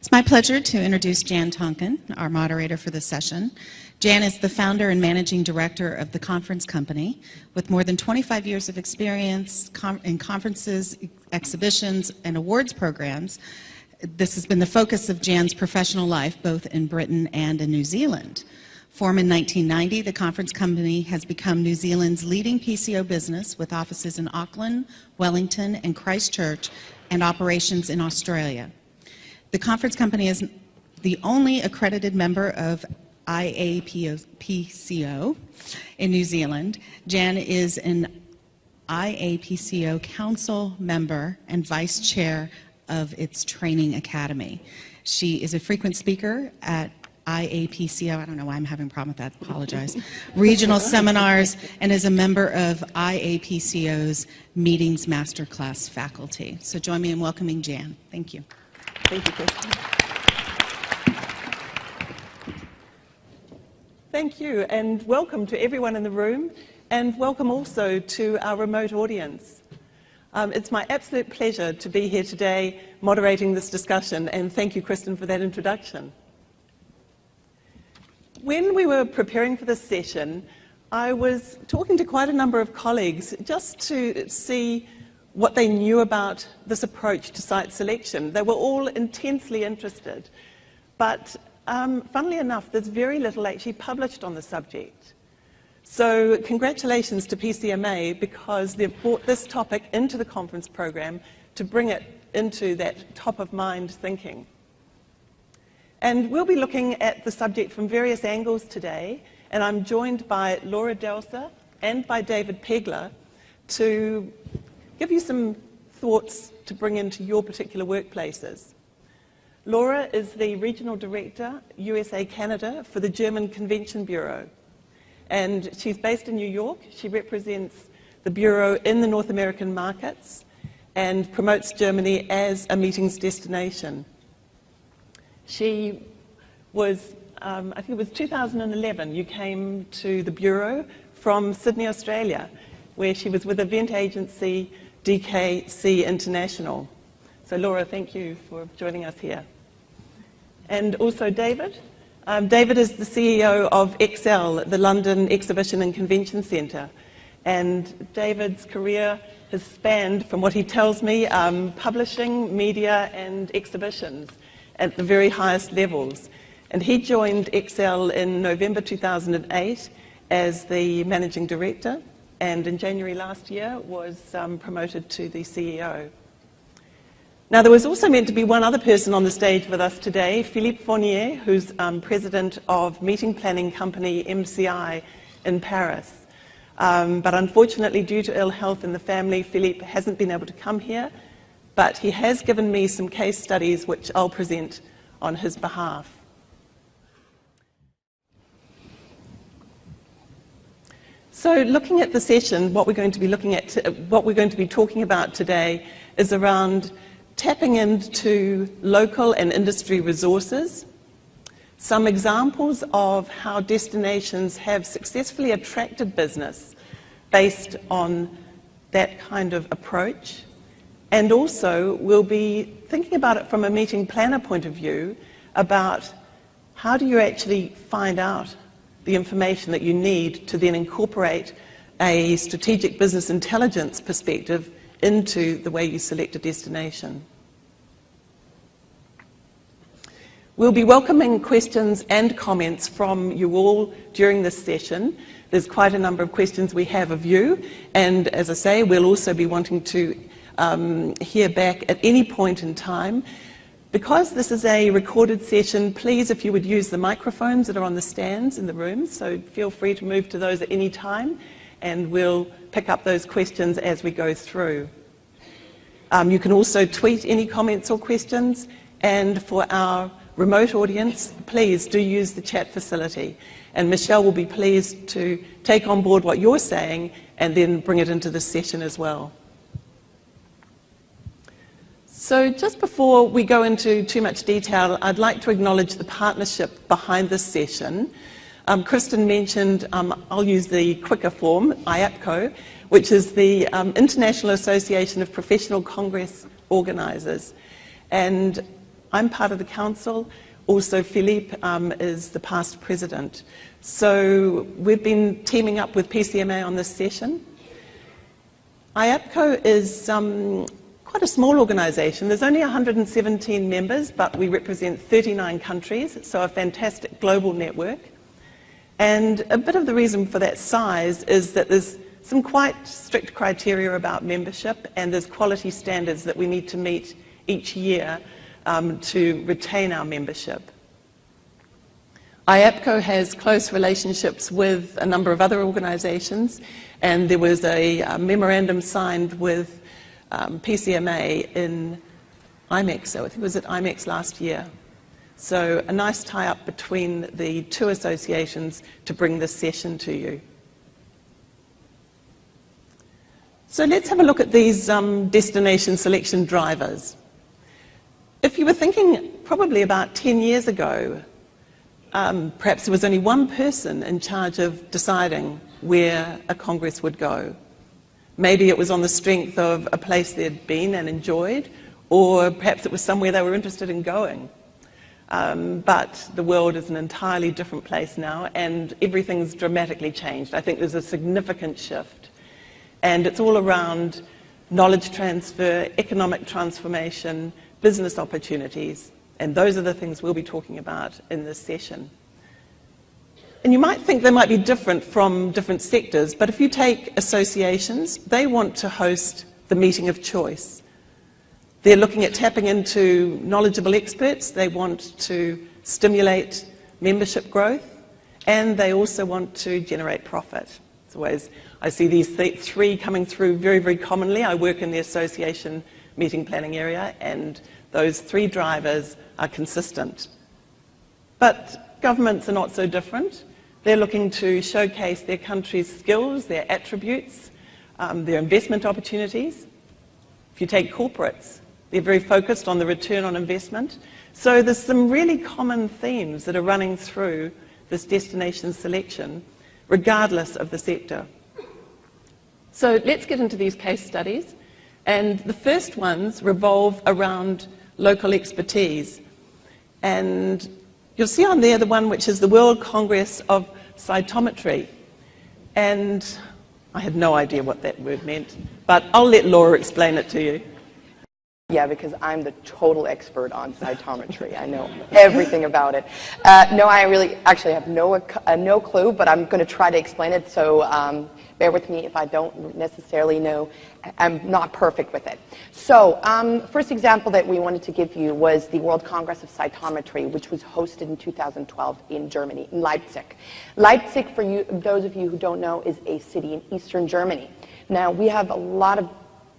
It's my pleasure to introduce Jan Tonkin, our moderator for this session. Jan is the founder and managing director of The Conference Company, with more than 25 years of experience in conferences, exhibitions, and awards programs. This has been the focus of Jan's professional life, both in Britain and in New Zealand. Formed in 1990, The Conference Company has become New Zealand's leading PCO business, with offices in Auckland, Wellington, and Christchurch, and operations in Australia. The Conference Company is the only accredited member of IAPCO in New Zealand. Jan is an IAPCO Council member and vice chair of its training academy. She is a frequent speaker at IAPCO, I don't know why I'm having a problem with that, apologize, regional seminars, and is a member of IAPCO's Meetings Masterclass faculty. So join me in welcoming Jan. Thank you. Thank you, Kirsten. Thank you, and welcome to everyone in the room, and welcome also to our remote audience. It's my absolute pleasure to be here today moderating this discussion, and thank you, Kristen, for that introduction. When we were preparing for this session, I was talking to quite a number of colleagues just to see what they knew about this approach to site selection. They were all intensely interested, but funnily enough, there's very little actually published on the subject. So congratulations to PCMA, because they've brought this topic into the conference program to bring it into that top-of-mind thinking. And we'll be looking at the subject from various angles today, and I'm joined by Laura Delsa and by David Pegler to give you some thoughts to bring into your particular workplaces. Laura is the Regional Director, USA-Canada, for the German Convention Bureau. And she's based in New York. She represents the Bureau in the North American markets and promotes Germany as a meetings destination. She was, I think it was 2011, you came to the Bureau from Sydney, Australia, where she was with event agency DKC International. So Laura, thank you for joining us here. And also David. David is the CEO of Excel, the London Exhibition and Convention Centre. And David's career has spanned, from what he tells me, publishing, media and exhibitions at the very highest levels. And he joined Excel in November 2008 as the Managing Director, and in January last year was promoted to the CEO. Now, there was also meant to be one other person on the stage with us today, Philippe Fournier, who's president of meeting planning company MCI in Paris. But unfortunately, due to ill health in the family, Philippe hasn't been able to come here, but he has given me some case studies which I'll present on his behalf. So looking at the session, what we're going to be talking about today is around tapping into local and industry resources, some examples of how destinations have successfully attracted business based on that kind of approach, and also we'll be thinking about it from a meeting planner point of view about how do you actually find out the information that you need to then incorporate a strategic business intelligence perspective into the way you select a destination. We'll be welcoming questions and comments from you all during this session. There's quite a number of questions we have of you, and as I say, we'll also be wanting to hear back at any point in time. Because this is a recorded session, please, if you would use the microphones that are on the stands in the room, so feel free to move to those at any time, and we'll pick up those questions as we go through. You can also tweet any comments or questions, and for our remote audience, please do use the chat facility. And Michelle will be pleased to take on board what you're saying and then bring it into this session as well. So just before we go into too much detail, I'd like to acknowledge the partnership behind this session. Kristen mentioned, I'll use the quicker form, IAPCO, which is the International Association of Professional Congress Organisers. And I'm part of the council. Also, Philippe is the past president. So we've been teaming up with PCMA on this session. IAPCO is quite a small organisation. There's only 117 members, but we represent 39 countries, so a fantastic global network. And a bit of the reason for that size is that there's some quite strict criteria about membership, and there's quality standards that we need to meet each year to retain our membership. IAPCO has close relationships with a number of other organisations, and there was a memorandum signed with PCMA in IMEX, so I think it was at IMEX last year. So a nice tie-up between the two associations to bring this session to you. So let's have a look at these destination selection drivers. If you were thinking probably about 10 years ago, perhaps there was only one person in charge of deciding where a congress would go. Maybe it was on the strength of a place they'd been and enjoyed, or perhaps it was somewhere they were interested in going. But the world is an entirely different place now, and everything's dramatically changed. I think there's a significant shift. And it's all around knowledge transfer, economic transformation, business opportunities, and those are the things we'll be talking about in this session. And you might think they might be different from different sectors, but if you take associations, they want to host the meeting of choice. They're looking at tapping into knowledgeable experts, they want to stimulate membership growth, and they also want to generate profit. It's always, I see these three coming through very, very commonly. I work in the association meeting planning area, and those three drivers are consistent. But governments are not so different. They're looking to showcase their country's skills, their attributes, their investment opportunities. If you take corporates, they're very focused on the return on investment. So there's some really common themes that are running through this destination selection, regardless of the sector. So let's get into these case studies. And the first ones revolve around local expertise. And you'll see on there the one which is the World Congress of Cytometry. And I had no idea what that word meant, but I'll let Laura explain it to you. Yeah, because I'm the total expert on cytometry. I know everything about it. No, I really actually have no clue, but I'm going to try to explain it, so bear with me if I don't necessarily know. I'm not perfect with it. So, first example that we wanted to give you was the World Congress of Cytometry, which was hosted in 2012 in Germany, in Leipzig. Leipzig, for you, those of you who don't know, is a city in eastern Germany. Now, we have a lot of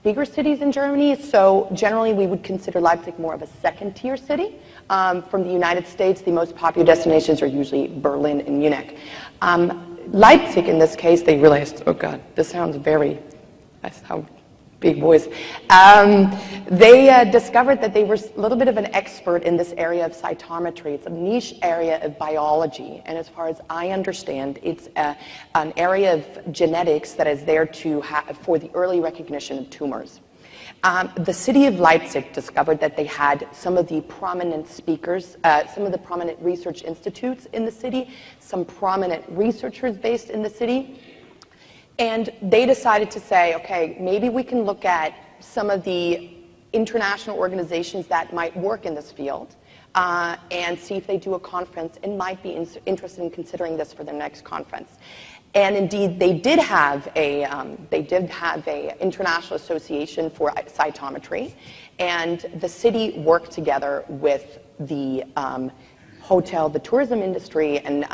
bigger cities in Germany, so generally we would consider Leipzig more of a second-tier city. From the United States, the most popular destinations are usually Berlin and Munich. Leipzig, in this case, they realized, oh God, this sounds that's how big voice. They discovered that they were a little bit of an expert in this area of cytometry. It's a niche area of biology, and as far as I understand, it's an area of genetics that is there for the early recognition of tumors. The city of Leipzig discovered that they had some of the prominent speakers, some of the prominent research institutes in the city, some prominent researchers based in the city, and they decided to say, okay, maybe we can look at some of the international organizations that might work in this field and see if they do a conference and might be interested in considering this for their next conference. And indeed, they did have a international association for cytometry, and the city worked together with the hotel, the tourism industry, and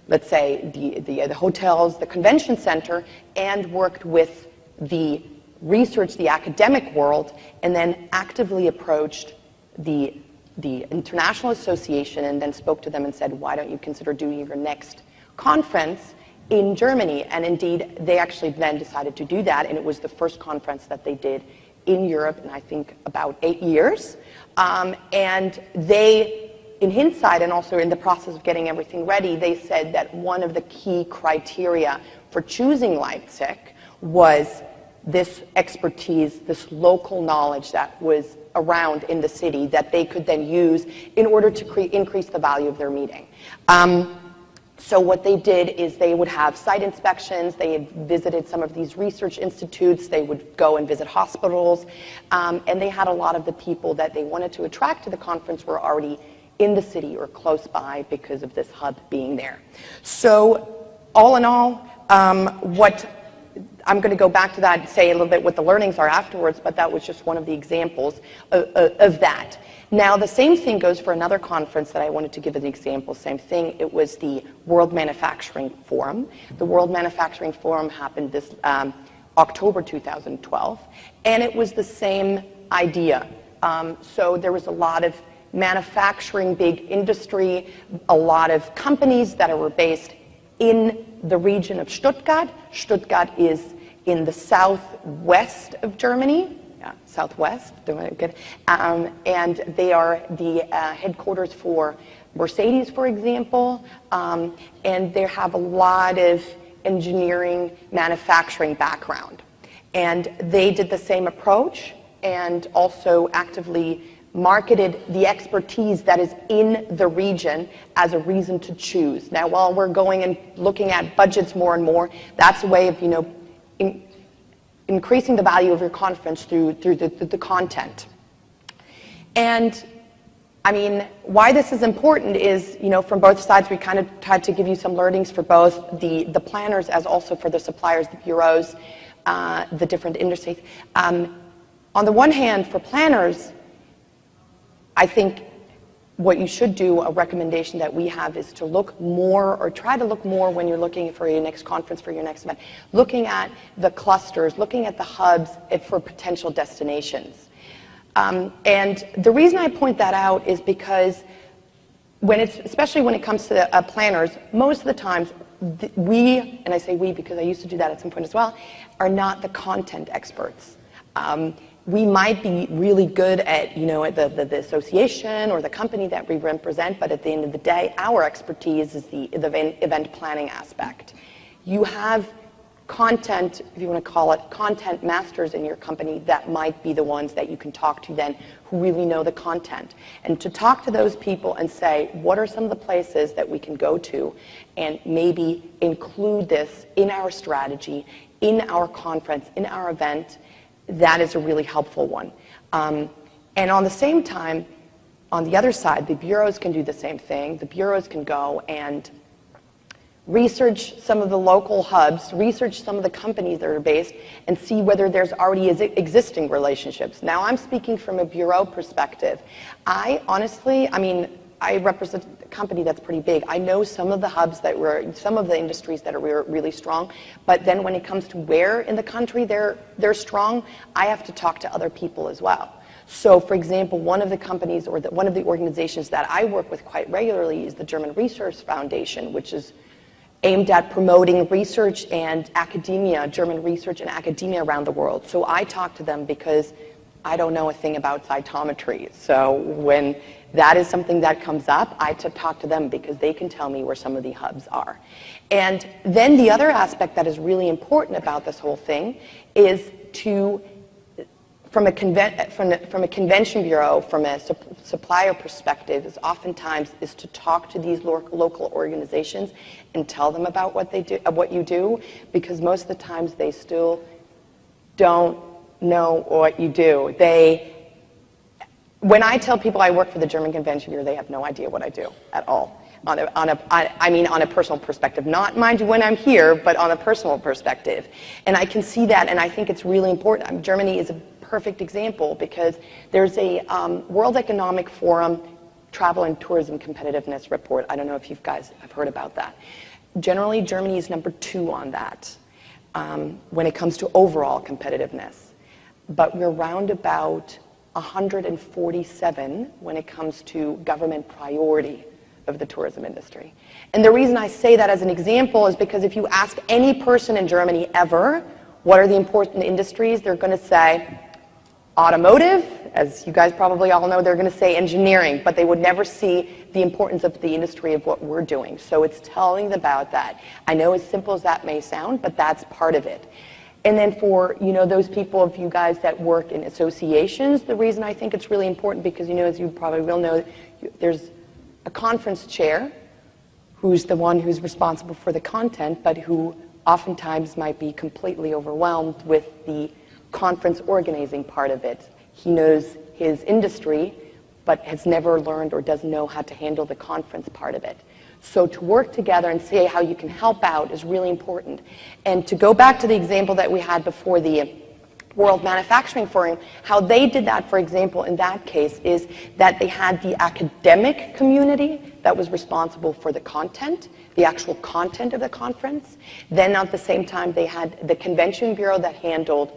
let's say the hotels, the convention center, and worked with the research, the academic world, and then actively approached the international association and then spoke to them and said, why don't you consider doing your next conference in Germany? And indeed, they actually then decided to do that, and it was the first conference that they did in Europe in, I think, about 8 years. And they, in hindsight, and also in the process of getting everything ready, they said that one of the key criteria for choosing Leipzig was this expertise, this local knowledge that was around in the city that they could then use in order to increase the value of their meeting. So what they did is they would have site inspections, they had visited some of these research institutes, they would go and visit hospitals, and they had a lot of the people that they wanted to attract to the conference were already in the city or close by because of this hub being there. So all in all, what I'm going to go back to that and say a little bit what the learnings are afterwards, but that was just one of the examples of that. Now, the same thing goes for another conference that I wanted to give as an example. Same thing. It was the World Manufacturing Forum. The World Manufacturing Forum happened this October 2012, and it was the same idea. So there was a lot of manufacturing, big industry, a lot of companies that were based in the region of Stuttgart. Stuttgart is in the southwest of Germany. Southwest, doing it good. And they are the headquarters for Mercedes, for example, and they have a lot of engineering, manufacturing background. And they did the same approach and also actively marketed the expertise that is in the region as a reason to choose. Now, while we're going and looking at budgets more and more, that's a way of, increasing the value of your conference through the content. And I mean, why this is important is, from both sides, we kind of tried to give you some learnings for both the planners as also for the suppliers, the bureaus, the different industries. On the one hand, for planners, I think what you should do, a recommendation that we have, is to look more, or try to look more when you're looking for your next conference, for your next event, looking at the clusters, looking at the hubs for potential destinations. And the reason I point that out is because especially when it comes to the planners, most of the times we, and I say we because I used to do that at some point as well, are not the content experts. We might be really good at, the association or the company that we represent, but at the end of the day, our expertise is the event planning aspect. You have content, if you want to call it, content masters in your company that might be the ones that you can talk to then who really know the content. And to talk to those people and say, what are some of the places that we can go to and maybe include this in our strategy, in our conference, in our event, that is a really helpful one. And on the same time, on the other side, the bureaus can do the same thing. The bureaus can go and research some of the local hubs, research some of the companies that are based, and see whether there's already existing relationships. Now, I'm speaking from a bureau perspective. I represent a company that's pretty big. I know some of the hubs some of the industries that are really strong, but then when it comes to where in the country they're strong, I have to talk to other people as well. So, for example, one of the companies or one of the organizations that I work with quite regularly is the German Research Foundation, which is aimed at promoting research and academia, German research and academia around the world. So I talk to them because I don't know a thing about cytometry. So when that is something that comes up, I talk to them because they can tell me where some of the hubs are. And then the other aspect that is really important about this whole thing is to, from a convention bureau, from a supplier perspective, is oftentimes is to talk to these local organizations and tell them about what they do, what you do, because most of the times they still don't know what you do. When I tell people I work for the German Convention Bureau, they have no idea what I do at all. On a personal perspective, not mind you when I'm here, but on a personal perspective. And I can see that, and I think it's really important. Germany is a perfect example because there's a World Economic Forum Travel and Tourism Competitiveness Report. I don't know if you guys have heard about that. Generally, Germany is number 2 on that when it comes to overall competitiveness. But we're around about 147 when it comes to government priority of the tourism industry. And the reason I say that as an example is because if you ask any person in Germany ever, what are the important industries, they're going to say automotive. As you guys probably all know, they're going to say engineering, but they would never see the importance of the industry of what we're doing. So it's telling them about that. I know as simple as that may sound, but that's part of it. And then for, those people of you guys that work in associations, the reason I think it's really important, because, as you probably will know, there's a conference chair who's the one who's responsible for the content, but who oftentimes might be completely overwhelmed with the conference organizing part of it. He knows his industry, but has never learned or doesn't know how to handle the conference part of it. So to work together and see how you can help out is really important. And to go back to the example that we had before, the World Manufacturing Forum, how they did that, for example, in that case, is that they had the academic community that was responsible for the content, the actual content of the conference. Then at the same time, they had the Convention Bureau that handled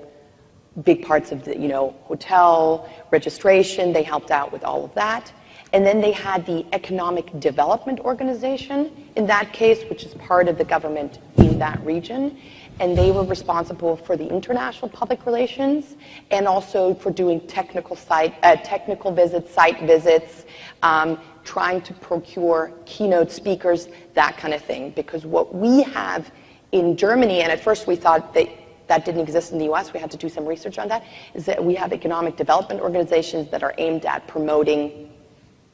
big parts of the, hotel, registration. They helped out with all of that. And then they had the Economic Development Organization, in that case, which is part of the government in that region. And they were responsible for the international public relations and also for doing technical visits, site visits, trying to procure keynote speakers, that kind of thing. Because what we have in Germany, and at first we thought that didn't exist in the US, we had to do some research on that, is that we have economic development organizations that are aimed at promoting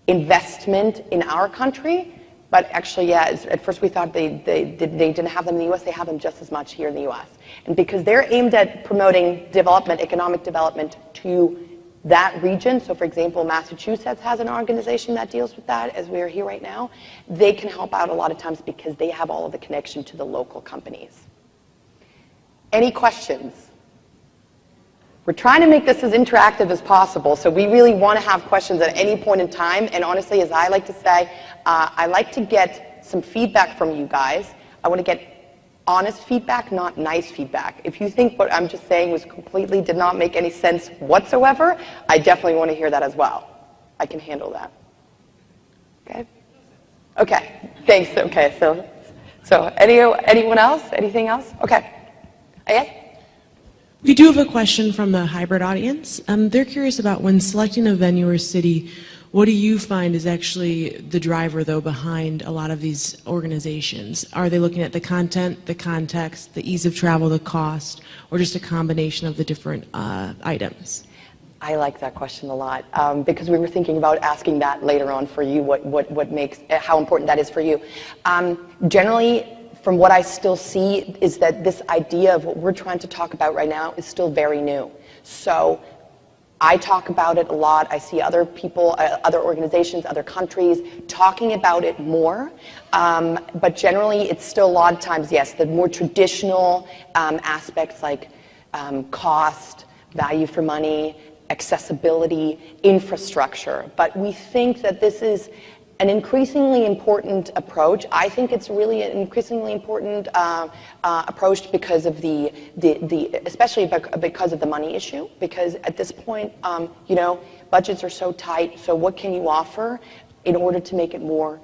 investment in our country. But actually, at first we thought they didn't have them in the US, they have them just as much here in the US. And because they're aimed at promoting development, economic development to that region, so for example, Massachusetts has an organization that deals with that, as we are here right now, they can help out a lot of times because they have all of the connection to the local companies. Any questions? We're trying to make this as interactive as possible, so we really want to have questions at any point in time. And honestly, as I like to say, I like to get some feedback from you guys. I want to get honest feedback, not nice feedback. If you think what I'm just saying did not make any sense whatsoever, I definitely want to hear that as well. I can handle that. Okay? Okay, thanks. Okay, so anyone else? Anything else? Okay. Yes? We do have a question from the hybrid audience. They're curious about, when selecting a venue or city, what do you find is actually the driver, though, behind a lot of these organizations? Are they looking at the content, the context, the ease of travel, the cost, or just a combination of the different items? I like that question a lot, because we were thinking about asking that later on for you, how important that is for you. Generally, from what I still see, is that this idea of what we're trying to talk about right now is still very new. So I talk about it a lot. I see other people, other organizations, other countries talking about it more. But generally, it's still a lot of times, yes, the more traditional aspects like cost, value for money, accessibility, infrastructure. But we think that this is an increasingly important approach. I think it's really an increasingly important approach because of especially because of the money issue. Because at this point, budgets are so tight. So what can you offer in order to make it more,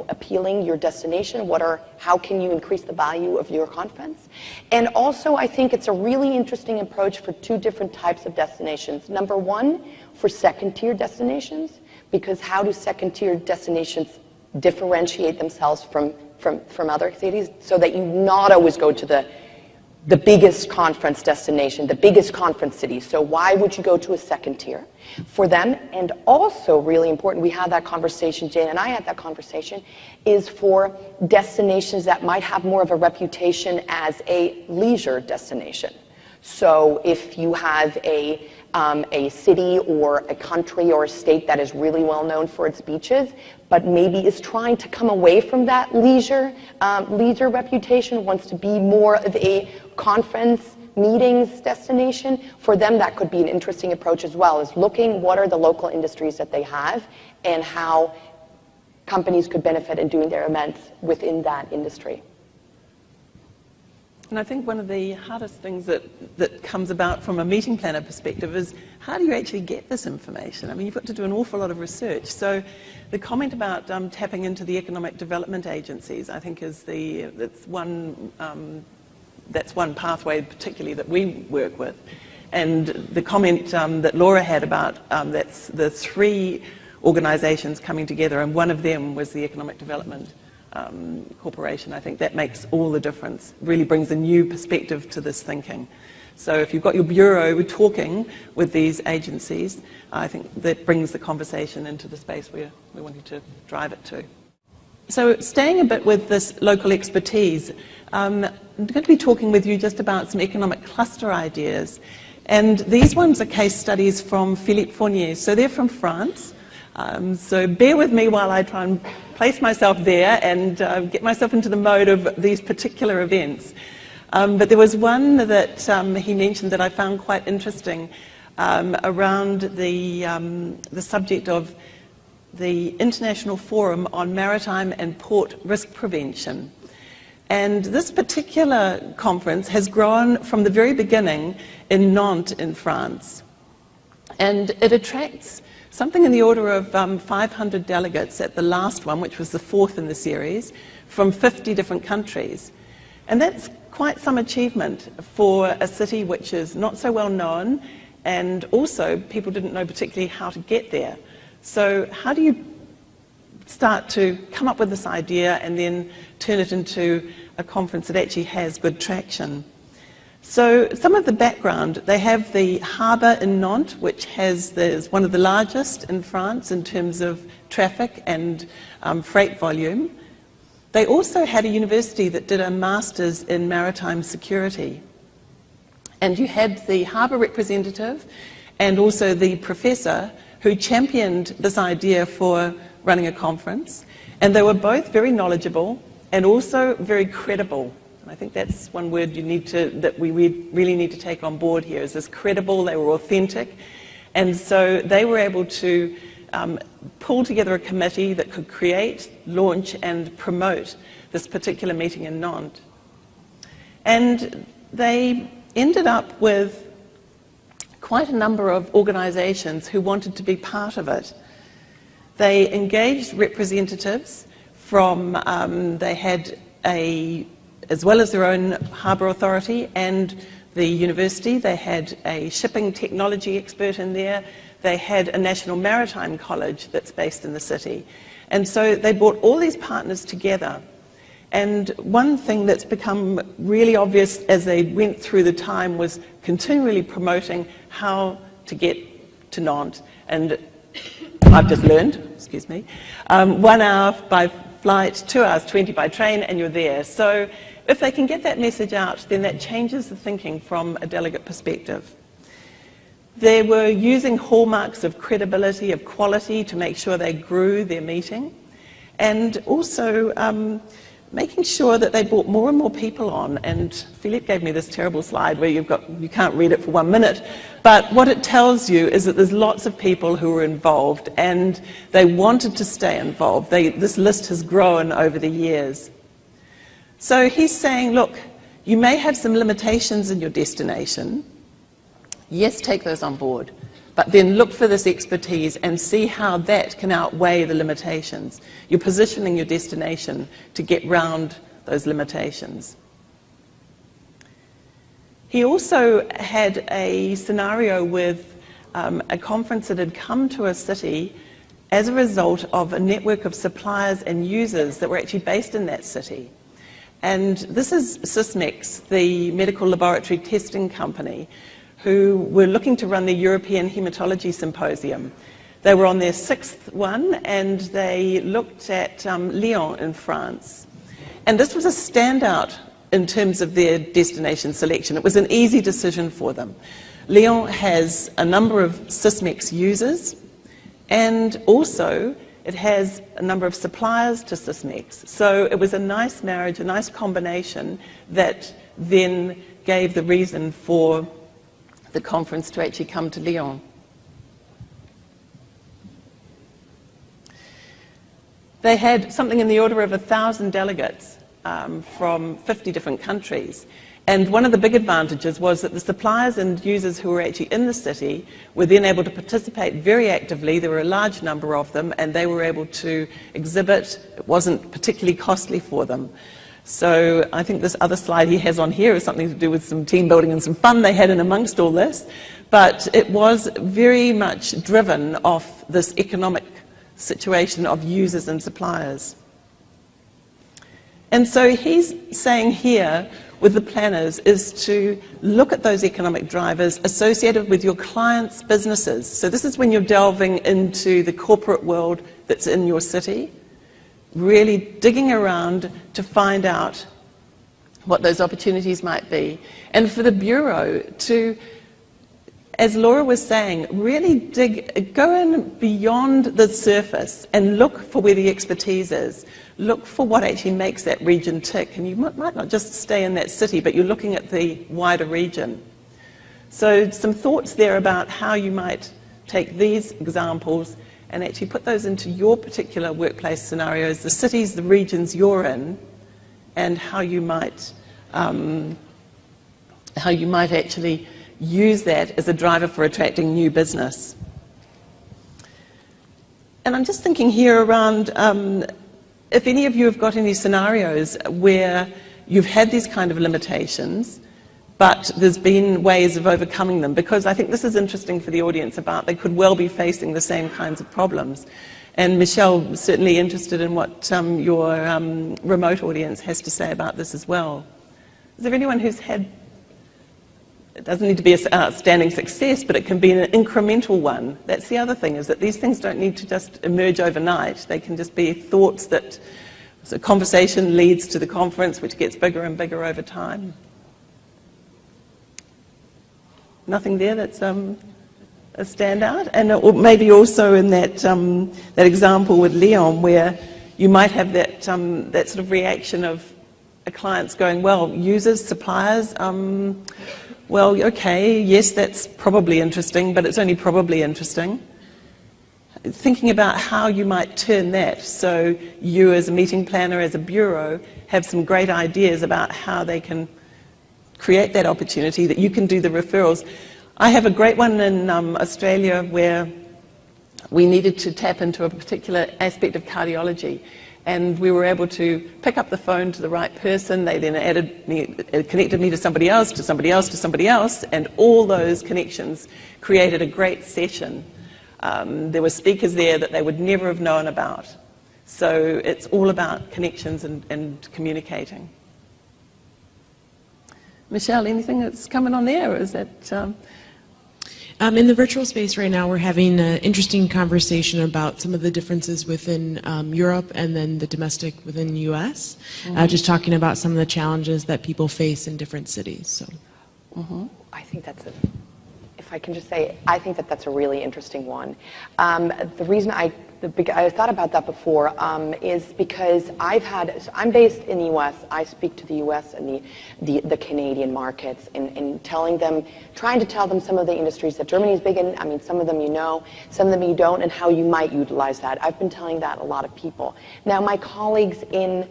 appealing, your destination? How can you increase the value of your conference? And also, I think it's a really interesting approach for two different types of destinations. Number one, for second-tier destinations. Because how do second-tier destinations differentiate themselves from other cities, so that you not always go to the biggest conference destination, the biggest conference city? So why would you go to a second tier for them? And also really important, we had that conversation, Jane and I had that conversation, is for destinations that might have more of a reputation as a leisure destination. So if you have a city or a country or a state that is really well known for its beaches, but maybe is trying to come away from that leisure reputation, wants to be more of a conference meetings destination, for them that could be an interesting approach as well, is looking what are the local industries that they have and how companies could benefit in doing their events within that industry. And I think one of the hardest things that comes about from a meeting planner perspective is, how do you actually get this information? I mean, you've got to do an awful lot of research. So the comment about tapping into the economic development agencies, I think that's one pathway particularly that we work with. And the comment that Laura had about that's the three organizations coming together, and one of them was the Economic Development Corporation. I think that makes all the difference, really brings a new perspective to this thinking. So if you've got your bureau talking with these agencies, I think that brings the conversation into the space we're wanting to drive it to. So staying a bit with this local expertise, I'm going to be talking with you just about some economic cluster ideas. And these ones are case studies from Philippe Fournier. So they're from France. So bear with me while I try and place myself there and get myself into the mode of these particular events. But there was one that he mentioned that I found quite interesting around the subject of the International Forum on Maritime and Port Risk Prevention. And this particular conference has grown from the very beginning in Nantes in France. And it attracts something in the order of 500 delegates at the last one, which was the fourth in the series, from 50 different countries. And that's quite some achievement for a city which is not so well known, and also people didn't know particularly how to get there. So how do you start to come up with this idea and then turn it into a conference that actually has good traction? So some of the background, they have the harbour in Nantes, which is one of the largest in France in terms of traffic and freight volume. They also had a university that did a master's in maritime security. And you had the harbour representative and also the professor who championed this idea for running a conference. And they were both very knowledgeable and also very credible. And I think that's one word that we really need to take on board here, is this credible. They were authentic. And so they were able to pull together a committee that could create, launch and promote this particular meeting in Nantes. And they ended up with quite a number of organisations who wanted to be part of it. They engaged representatives from, they had as well as their own harbour authority and the university, they had a shipping technology expert in there. They had a National Maritime College that's based in the city. And so they brought all these partners together. And one thing that's become really obvious as they went through the time was continually promoting how to get to Nantes. And I've just learned, 1 hour by flight, 2 hours 20 by train, and you're there. So if they can get that message out, then that changes the thinking from a delegate perspective. They were using hallmarks of credibility, of quality, to make sure they grew their meeting, and also making sure that they brought more and more people on. And Philippe gave me this terrible slide where you can't read it for 1 minute, but what it tells you is that there's lots of people who were involved and they wanted to stay involved. This list has grown over the years. So he's saying, look, you may have some limitations in your destination. Yes, take those on board, but then look for this expertise and see how that can outweigh the limitations. You're positioning your destination to get round those limitations. He also had a scenario with a conference that had come to a city as a result of a network of suppliers and users that were actually based in that city. And this is Sysmex, the medical laboratory testing company, who were looking to run the European Hematology Symposium. They were on their 6th one, and they looked at Lyon in France. And this was a standout in terms of their destination selection. It was an easy decision for them. Lyon has a number of Sysmex users, and also it has a number of suppliers to Sysmex. So it was a nice marriage, a nice combination that then gave the reason for the conference to actually come to Lyon. They had something in the order of 1,000 delegates from 50 different countries. And one of the big advantages was that the suppliers and users who were actually in the city were then able to participate very actively. There were a large number of them, and they were able to exhibit. It wasn't particularly costly for them. So I think this other slide he has on here is something to do with some team building and some fun they had in amongst all this. But it was very much driven off this economic situation of users and suppliers. And so he's saying here, with the planners is to look at those economic drivers associated with your clients' businesses. So this is when you're delving into the corporate world that's in your city, really digging around to find out what those opportunities might be. And for the Bureau to, as Laura was saying, really go in beyond the surface and look for where the expertise is. Look for what actually makes that region tick. And you might not just stay in that city, but you're looking at the wider region. So some thoughts there about how you might take these examples and actually put those into your particular workplace scenarios, the cities, the regions you're in, and how you might actually use that as a driver for attracting new business. And I'm just thinking here around if any of you have got any scenarios where you've had these kind of limitations, but there's been ways of overcoming them, because I think this is interesting for the audience about they could well be facing the same kinds of problems. And Michelle, certainly interested in what your remote audience has to say about this as well. Is there anyone who's had, it doesn't need to be an outstanding success, but it can be an incremental one. That's the other thing, is that these things don't need to just emerge overnight. They can just be thoughts that, so conversation leads to the conference, which gets bigger and bigger over time. Nothing there that's a standout? And maybe also in that, that example with Leon, where you might have that, that sort of reaction of a client's going, well, users, suppliers, well, okay, yes, that's probably interesting, but it's only probably interesting. Thinking about how you might turn that, so you as a meeting planner, as a bureau, have some great ideas about how they can create that opportunity, that you can do the referrals. I have a great one in Australia where we needed to tap into a particular aspect of cardiology, and we were able to pick up the phone to the right person. They then connected me to somebody else, to somebody else, to somebody else, and all those connections created a great session. There were speakers there that they would never have known about. So it's all about connections and communicating. Michelle, anything that's coming on there, or is that... In the virtual space right now, we're having an interesting conversation about some of the differences within Europe and then the domestic within the U.S. Just talking about some of the challenges that people face in different cities. So, I think that's if I can just say, I think that that's a really interesting one. The reason I thought about that before is because I'm based in the U.S. I speak to the U.S. and the Canadian markets and trying to tell them some of the industries that Germany is big in. I mean, some of them you know, some of them you don't, and how you might utilize that. I've been telling that a lot of people. Now, my colleagues in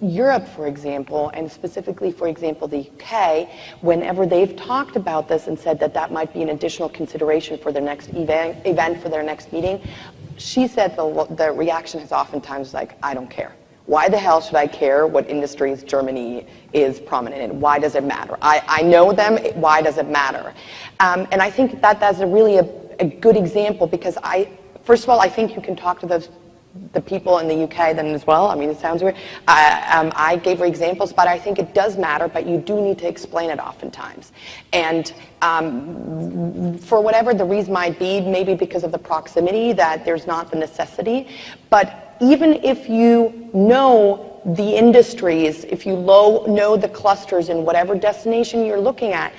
Europe, for example, and specifically, for example, the UK, whenever they've talked about this and said that that might be an additional consideration for their next event for their next meeting, she said the reaction is oftentimes like, I don't care. Why the hell should I care what industries Germany is prominent in? Why does it matter? I know them, why does it matter? And I think that that's really a good example, because first of all, I think you can talk to the people in the UK then as well. I mean, it sounds weird. I gave her examples, but I think it does matter, but you do need to explain it oftentimes. And for whatever the reason might be, maybe because of the proximity, that there's not the necessity, but even if you know the industries, if you know the clusters in whatever destination you're looking at,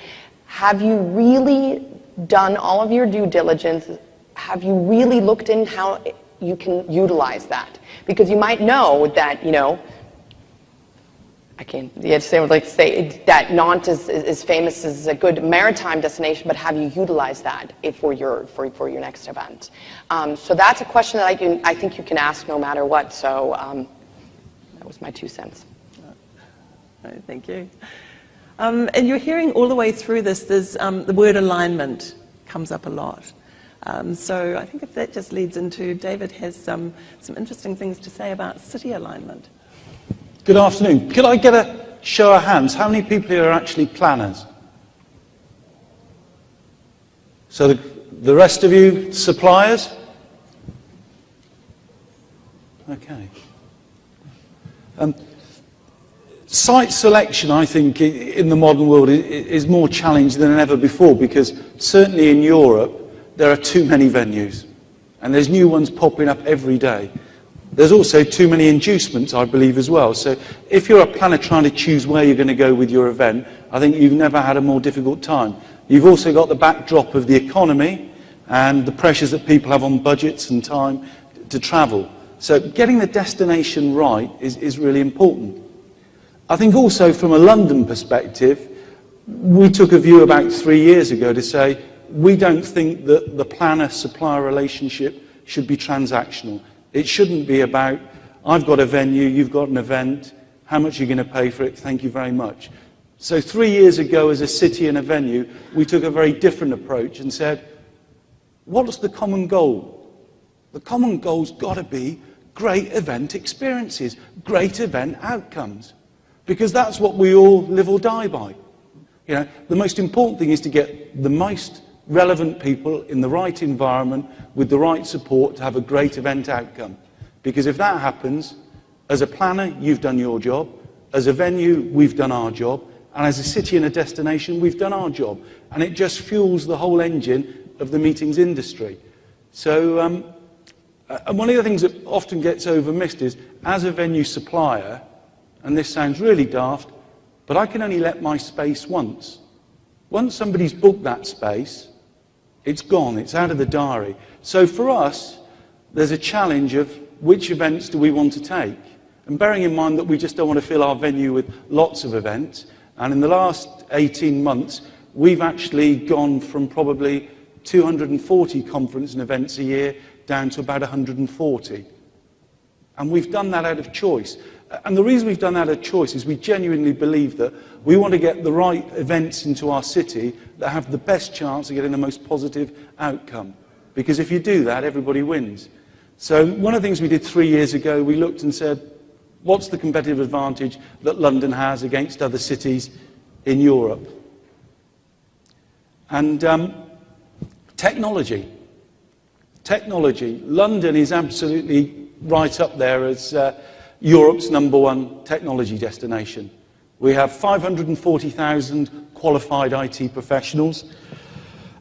have you really done all of your due diligence? Have you really looked in how you can utilize that? Because you might know that, I can't say that Nantes is famous as a good maritime destination, but have you utilized that for your next event? So that's a question that I think you can ask no matter what. So that was my 2 cents. Thank you. And you're hearing all the way through this, the word alignment comes up a lot. So I think if that just leads into, David has some interesting things to say about city alignment. Good afternoon. Could I get a show of hands? How many people here are actually planners? So the rest of you, suppliers? Okay. Site selection, I think, in the modern world is more challenging than ever before, because certainly in Europe, there are too many venues, and there's new ones popping up every day. There's also too many inducements, I believe, as well. So if you're a planner trying to choose where you're going to go with your event, I think you've never had a more difficult time. You've also got the backdrop of the economy and the pressures that people have on budgets and time to travel. So getting the destination right is really important. I think also from a London perspective, we took a view about 3 years ago to say we don't think that the planner-supplier relationship should be transactional. It shouldn't be about, I've got a venue, you've got an event, how much are you going to pay for it, thank you very much. So 3 years ago as a city and a venue, we took a very different approach and said, what's the common goal? The common goal's got to be great event experiences, great event outcomes. Because that's what we all live or die by. You know, the most important thing is to get the most relevant people in the right environment with the right support to have a great event outcome. Because if that happens, as a planner, you've done your job. As a venue, we've done our job. And as a city and a destination, we've done our job. And it just fuels the whole engine of the meetings industry. So, and one of the things that often gets overmissed is, as a venue supplier, and this sounds really daft, but I can only let my space once. Once somebody's booked that space, it's gone, it's out of the diary. So for us, there's a challenge of which events do we want to take? And bearing in mind that we just don't want to fill our venue with lots of events, and in the last 18 months, we've actually gone from probably 240 conference and events a year down to about 140. And we've done that out of choice. And the reason we've done that out of choice is we genuinely believe that we want to get the right events into our city that have the best chance of getting the most positive outcome. Because if you do that, everybody wins. So one of the things we did 3 years ago, we looked and said, what's the competitive advantage that London has against other cities in Europe? And technology. Technology. London is absolutely right up there as Europe's #1 technology destination. We have 540,000 qualified IT professionals.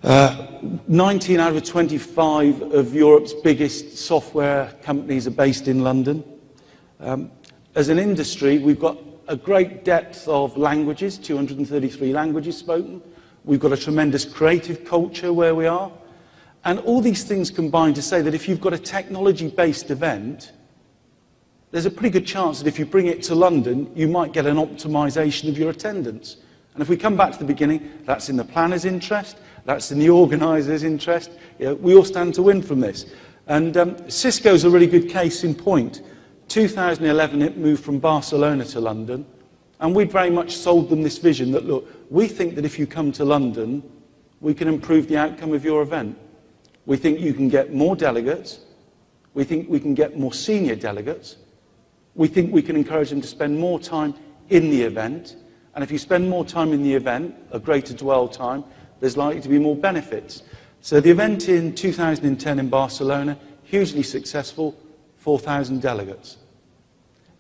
19 out of 25 of Europe's biggest software companies are based in London. As an industry, we've got a great depth of languages, 233 languages spoken. We've got a tremendous creative culture where we are. And all these things combine to say that if you've got a technology-based event, there's a pretty good chance that if you bring it to London, you might get an optimization of your attendance. And if we come back to the beginning, that's in the planner's interest, that's in the organizer's interest. You know, we all stand to win from this. And Cisco's a really good case in point. 2011, it moved from Barcelona to London, and we very much sold them this vision that, look, we think that if you come to London, we can improve the outcome of your event. We think you can get more delegates. We think we can get more senior delegates. We think we can encourage them to spend more time in the event. And if you spend more time in the event, a greater dwell time, there's likely to be more benefits. So the event in 2010 in Barcelona, hugely successful, 4,000 delegates.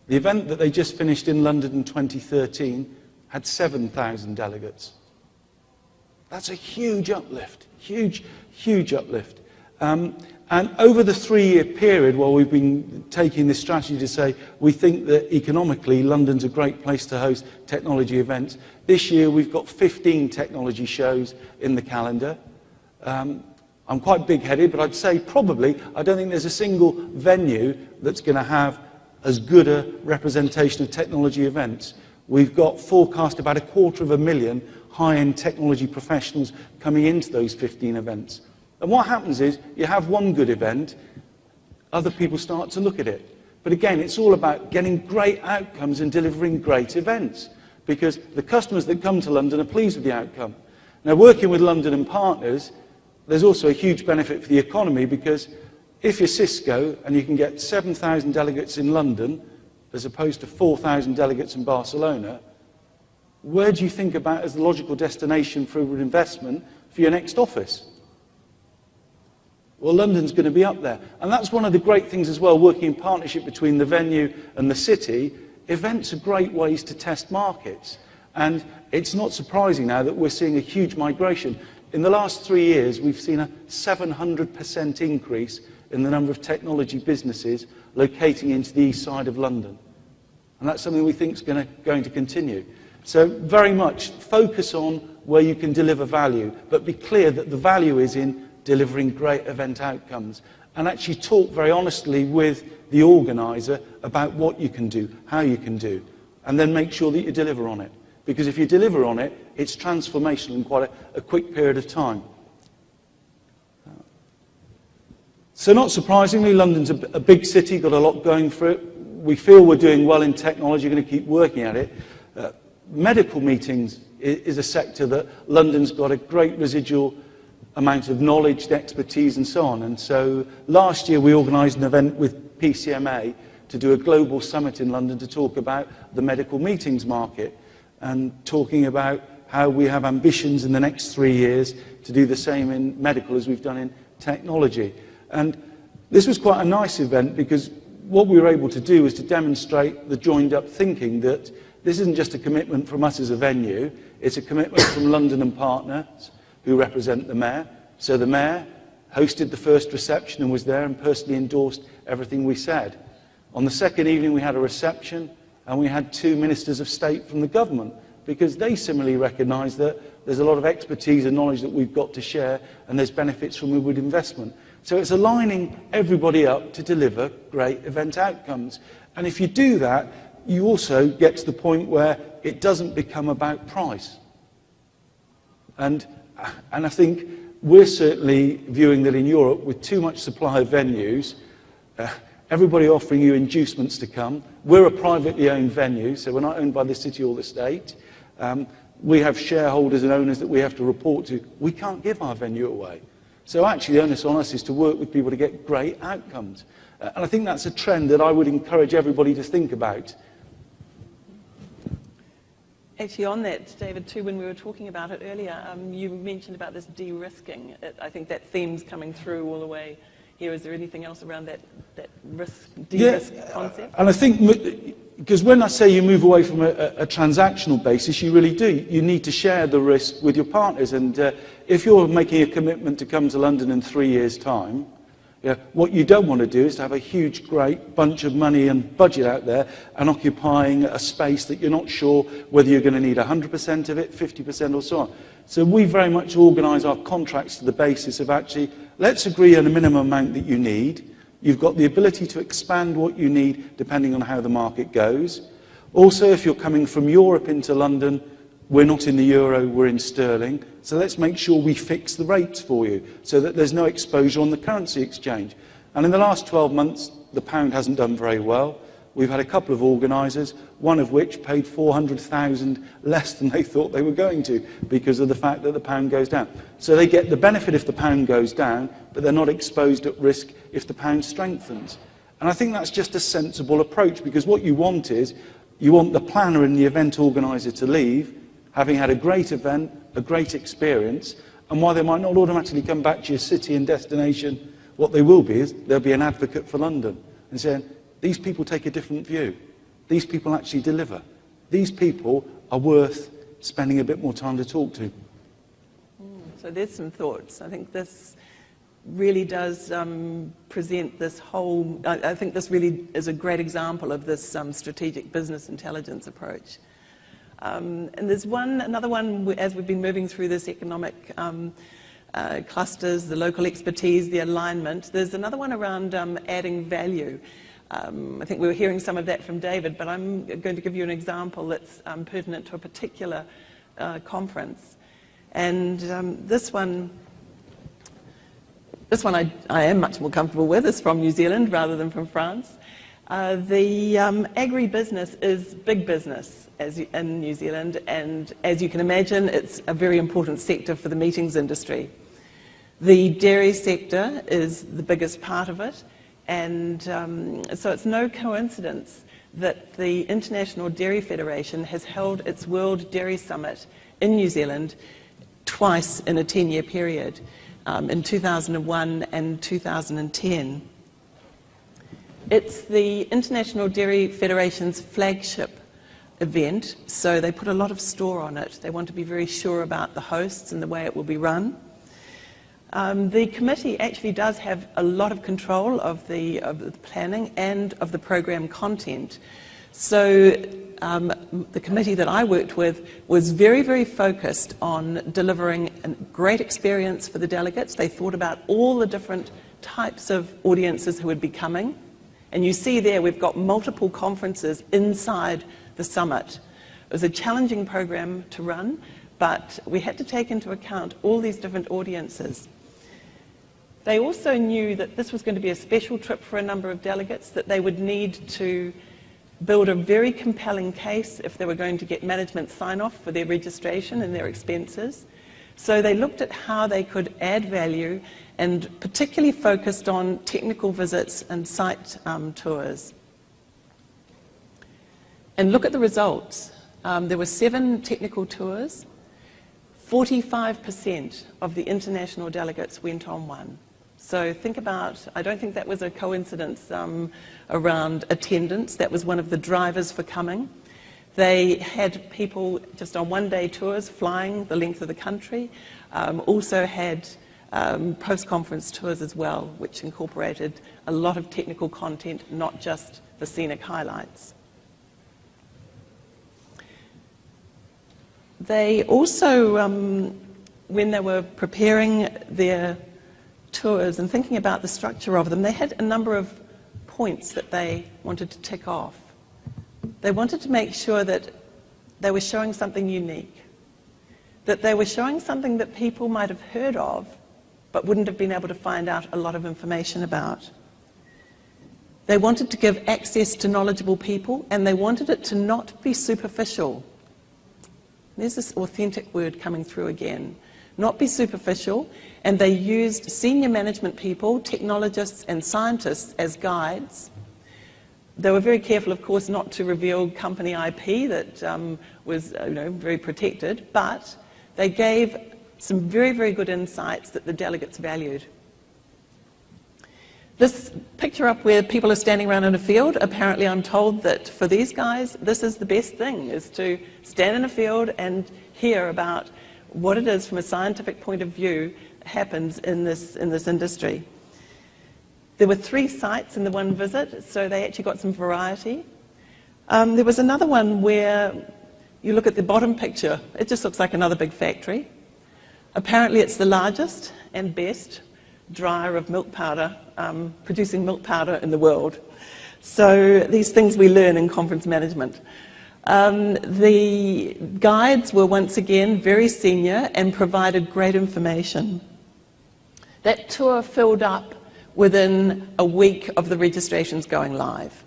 The event that they just finished in London in 2013 had 7,000 delegates. That's a huge uplift, huge, huge uplift. And over the 3-year period, while we've been taking this strategy to say we think that economically London's a great place to host technology events, this year we've got 15 technology shows in the calendar. I'm quite big-headed, but I'd say probably, I don't think there's a single venue that's going to have as good a representation of technology events. We've got forecast about 250,000 high-end technology professionals coming into those 15 events. And what happens is, you have one good event, other people start to look at it. But again, it's all about getting great outcomes and delivering great events, because the customers that come to London are pleased with the outcome. Now, working with London and partners, there's also a huge benefit for the economy, because if you're Cisco and you can get 7,000 delegates in London, as opposed to 4,000 delegates in Barcelona, where do you think about as the logical destination for an investment for your next office? Well, London's going to be up there. And that's one of the great things as well, working in partnership between the venue and the city, events are great ways to test markets. And it's not surprising now that we're seeing a huge migration. In the last 3 years, we've seen a 700% increase in the number of technology businesses locating into the east side of London. And that's something we think is going to continue. So very much focus on where you can deliver value, but be clear that the value is in delivering great event outcomes. And actually talk very honestly with the organiser about what you can do, how you can do, and then make sure that you deliver on it. Because if you deliver on it, it's transformational in quite a quick period of time. So not surprisingly, London's a big city, got a lot going for it. We feel we're doing well in technology, going to keep working at it. Medical meetings is a sector that London's got a great residual amount of knowledge, expertise and so on. And so last year we organised an event with PCMA to do a global summit in London to talk about the medical meetings market and talking about how we have ambitions in the next 3 years to do the same in medical as we've done in technology. And this was quite a nice event because what we were able to do was to demonstrate the joined-up thinking that this isn't just a commitment from us as a venue, it's a commitment from London and partners who represent the Mayor. So the Mayor hosted the first reception and was there and personally endorsed everything we said. On the second evening we had a reception and we had 2 ministers of state from the government because they similarly recognise that there's a lot of expertise and knowledge that we've got to share and there's benefits from inward investment. So it's aligning everybody up to deliver great event outcomes. And if you do that, you also get to the point where it doesn't become about price. And I think we're certainly viewing that in Europe with too much supply of venues, everybody offering you inducements to come. We're a privately owned venue, so we're not owned by the city or the state. We have shareholders and owners that we have to report to. We can't give our venue away. So actually the onus on us is to work with people to get great outcomes. And I think that's a trend that I would encourage everybody to think about. Actually, on that, David, too, when we were talking about it earlier, you mentioned about this de-risking. I think that theme's coming through all the way here. Is there anything else around that de-risk concept? And I think, because when I say you move away from a transactional basis, you really do. You need to share the risk with your partners. And if you're making a commitment to come to London in 3 years' time, what you don't want to do is to have a huge, great bunch of money and budget out there and occupying a space that you're not sure whether you're going to need 100% of it, 50% or so on. So we very much organise our contracts to the basis of actually, let's agree on a minimum amount that you need. You've got the ability to expand what you need depending on how the market goes. Also, if you're coming from Europe into London, we're not in the euro, we're in sterling. So let's make sure we fix the rates for you so that there's no exposure on the currency exchange. And in the last 12 months, the pound hasn't done very well. We've had a couple of organisers, one of which paid 400,000 less than they thought they were going to because of the fact that the pound goes down. So they get the benefit if the pound goes down, but they're not exposed at risk if the pound strengthens. And I think that's just a sensible approach because what you want is, you want the planner and the event organiser to leave having had a great event, a great experience, and while they might not automatically come back to your city and destination, what they will be is they'll be an advocate for London and saying, these people take a different view. These people actually deliver. These people are worth spending a bit more time to talk to. So there's some thoughts. I think this really does present this whole, I think this really is a great example of this strategic business intelligence approach. And there's another one, as we've been moving through this economic clusters, the local expertise, the alignment, there's another one around adding value. I think we were hearing some of that from David, but I'm going to give you an example that's pertinent to a particular conference. And this one I am much more comfortable with. It's from New Zealand rather than from France. The agri-business is big business in New Zealand, and as you can imagine, it's a very important sector for the meetings industry. The dairy sector is the biggest part of it, and so it's no coincidence that the International Dairy Federation has held its World Dairy Summit in New Zealand twice in a 10-year period, in 2001 and 2010. It's the International Dairy Federation's flagship event, so they put a lot of store on it. They want to be very sure about the hosts and the way it will be run. The committee actually does have a lot of control of the planning and of the program content. So the committee that I worked with was very, very focused on delivering a great experience for the delegates. They thought about all the different types of audiences who would be coming. And you see there we've got multiple conferences inside the summit. It was a challenging program to run, but we had to take into account all these different audiences. They also knew that this was going to be a special trip for a number of delegates, that they would need to build a very compelling case if they were going to get management sign-off for their registration and their expenses. So they looked at how they could add value and particularly focused on technical visits and site tours. And look at the results. There were 7 technical tours. 45% of the international delegates went on one. So think about, I don't think that was a coincidence around attendance. That was one of the drivers for coming. They had people just on one-day tours flying the length of the country. Also had post-conference tours as well, which incorporated a lot of technical content, not just the scenic highlights. They also, when they were preparing their tours and thinking about the structure of them, they had a number of points that they wanted to tick off. They wanted to make sure that they were showing something unique, that they were showing something that people might have heard of but wouldn't have been able to find out a lot of information about. They wanted to give access to knowledgeable people, and they wanted it to not be superficial. There's this authentic word coming through again. Not be superficial, and they used senior management people, technologists and scientists as guides. They were very careful, of course, not to reveal company IP that was very protected, but they gave some very, very good insights that the delegates valued. This picture up where people are standing around in a field, apparently I'm told that for these guys, this is the best thing, is to stand in a field and hear about what it is from a scientific point of view happens in this industry. There were 3 sites in the one visit, so they actually got some variety. There was another one where you look at the bottom picture, it just looks like another big factory. Apparently it's the largest and best dryer of milk powder, producing milk powder in the world. So these things we learn in conference management. The guides were once again very senior and provided great information. That tour filled up within a week of the registrations going live.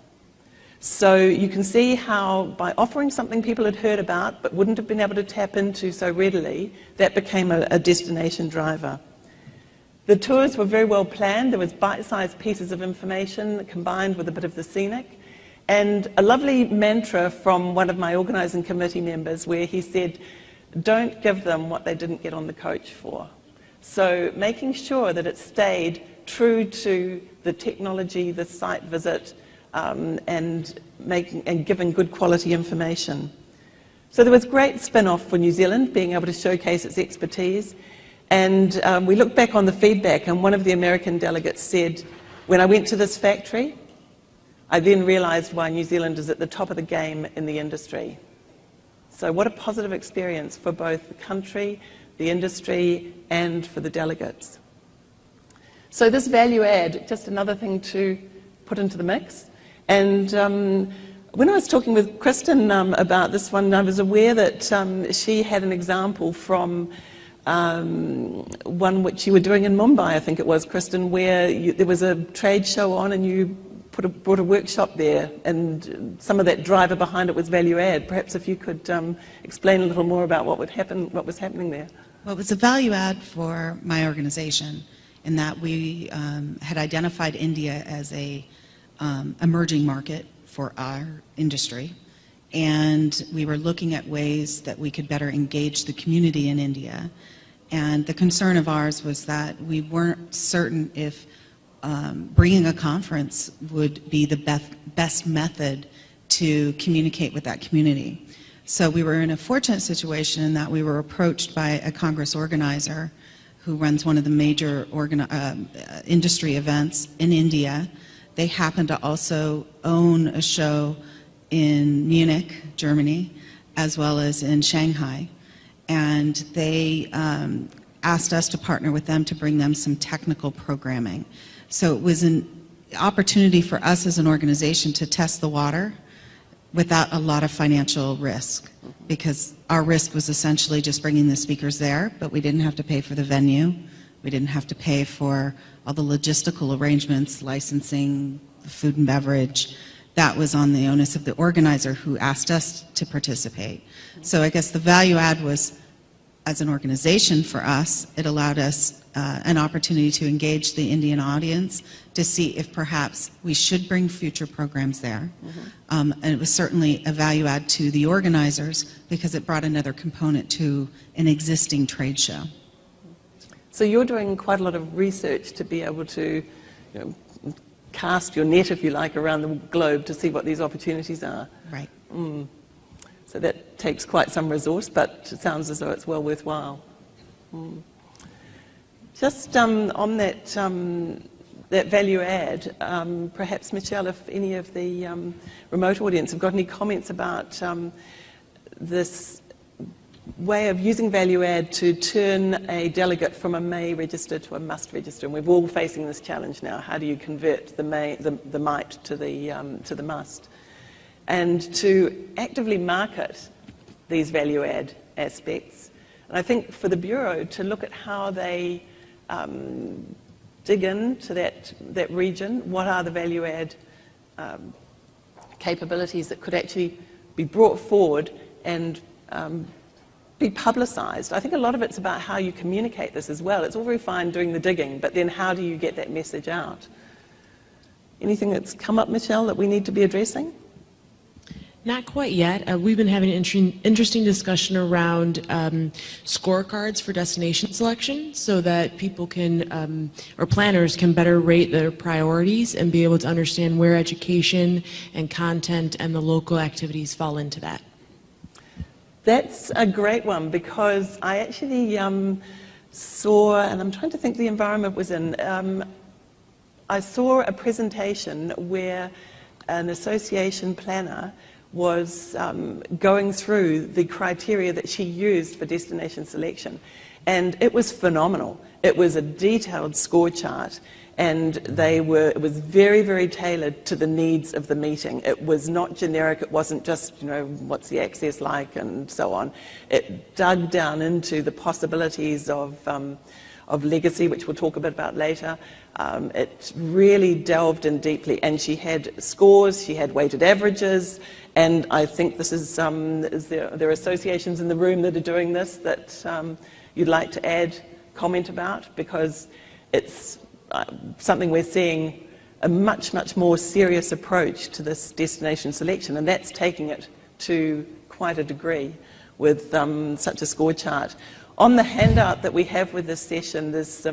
So you can see how by offering something people had heard about but wouldn't have been able to tap into so readily, that became a destination driver. The tours were very well planned. There was bite-sized pieces of information combined with a bit of the scenic. And a lovely mantra from one of my organising committee members where he said, don't give them what they didn't get on the coach for. So making sure that it stayed true to the technology, the site visit, and giving good quality information. So there was great spin-off for New Zealand, being able to showcase its expertise. And we looked back on the feedback, and one of the American delegates said, when I went to this factory, I then realised why New Zealand is at the top of the game in the industry. So what a positive experience for both the country, the industry, and for the delegates. So this value add, just another thing to put into the mix. And when I was talking with Kristen about this one, I was aware that she had an example from one which you were doing in Mumbai, I think it was, Kristen, where there was a trade show on and you brought a workshop there, and some of that driver behind it was value add. Perhaps if you could explain a little more about what was happening there. Well, it was a value add for my organization in that we had identified India as a emerging market for our industry, and we were looking at ways that we could better engage the community in India. And the concern of ours was that we weren't certain if bringing a conference would be the best method to communicate with that community. So we were in a fortunate situation in that we were approached by a Congress organizer who runs one of the major industry events in India. They happen to also own a show in Munich, Germany, as well as in Shanghai. And they asked us to partner with them to bring them some technical programming. So it was an opportunity for us as an organization to test the water without a lot of financial risk, because our risk was essentially just bringing the speakers there, but we didn't have to pay for the venue. We didn't have to pay for all the logistical arrangements, licensing, food and beverage. That was on the onus of the organizer who asked us to participate. So I guess the value add was, as an organization for us, it allowed us an opportunity to engage the Indian audience to see if perhaps we should bring future programs there. And it was certainly a value add to the organizers because it brought another component to an existing trade show. So you're doing quite a lot of research to be able to, cast your net, if you like, around the globe to see what these opportunities are. Right. So that takes quite some resource, but it sounds as though it's well worthwhile. Just on that value add, perhaps, Michelle, if any of the remote audience have got any comments about this way of using value add to turn a delegate from a may register to a must register. And we're all facing this challenge now. How do you convert the might to the must? And to actively market these value add aspects. And I think for the Bureau to look at how they dig into that region, what are the value add capabilities that could actually be brought forward and be publicised. I think a lot of it's about how you communicate this as well. It's all very fine doing the digging, but then how do you get that message out? Anything that's come up, Michelle, that we need to be addressing? Not quite yet. We've been having an interesting discussion around scorecards for destination selection so that people can, or planners can better rate their priorities and be able to understand where education and content and the local activities fall into that. That's a great one because I actually saw, and I'm trying to think the environment was in, I saw a presentation where an association planner was going through the criteria that she used for destination selection. And it was phenomenal. It was a detailed score chart, and it was very, very tailored to the needs of the meeting. It was not generic. It wasn't just, what's the access like and so on. It dug down into the possibilities of legacy, which we'll talk a bit about later. It really delved in deeply, and she had scores, she had weighted averages, and I think this is, there are associations in the room that are doing this that you'd like to add comment about, because it's something we're seeing a much, much more serious approach to this destination selection, and that's taking it to quite a degree with such a score chart. On the handout that we have with this session, there's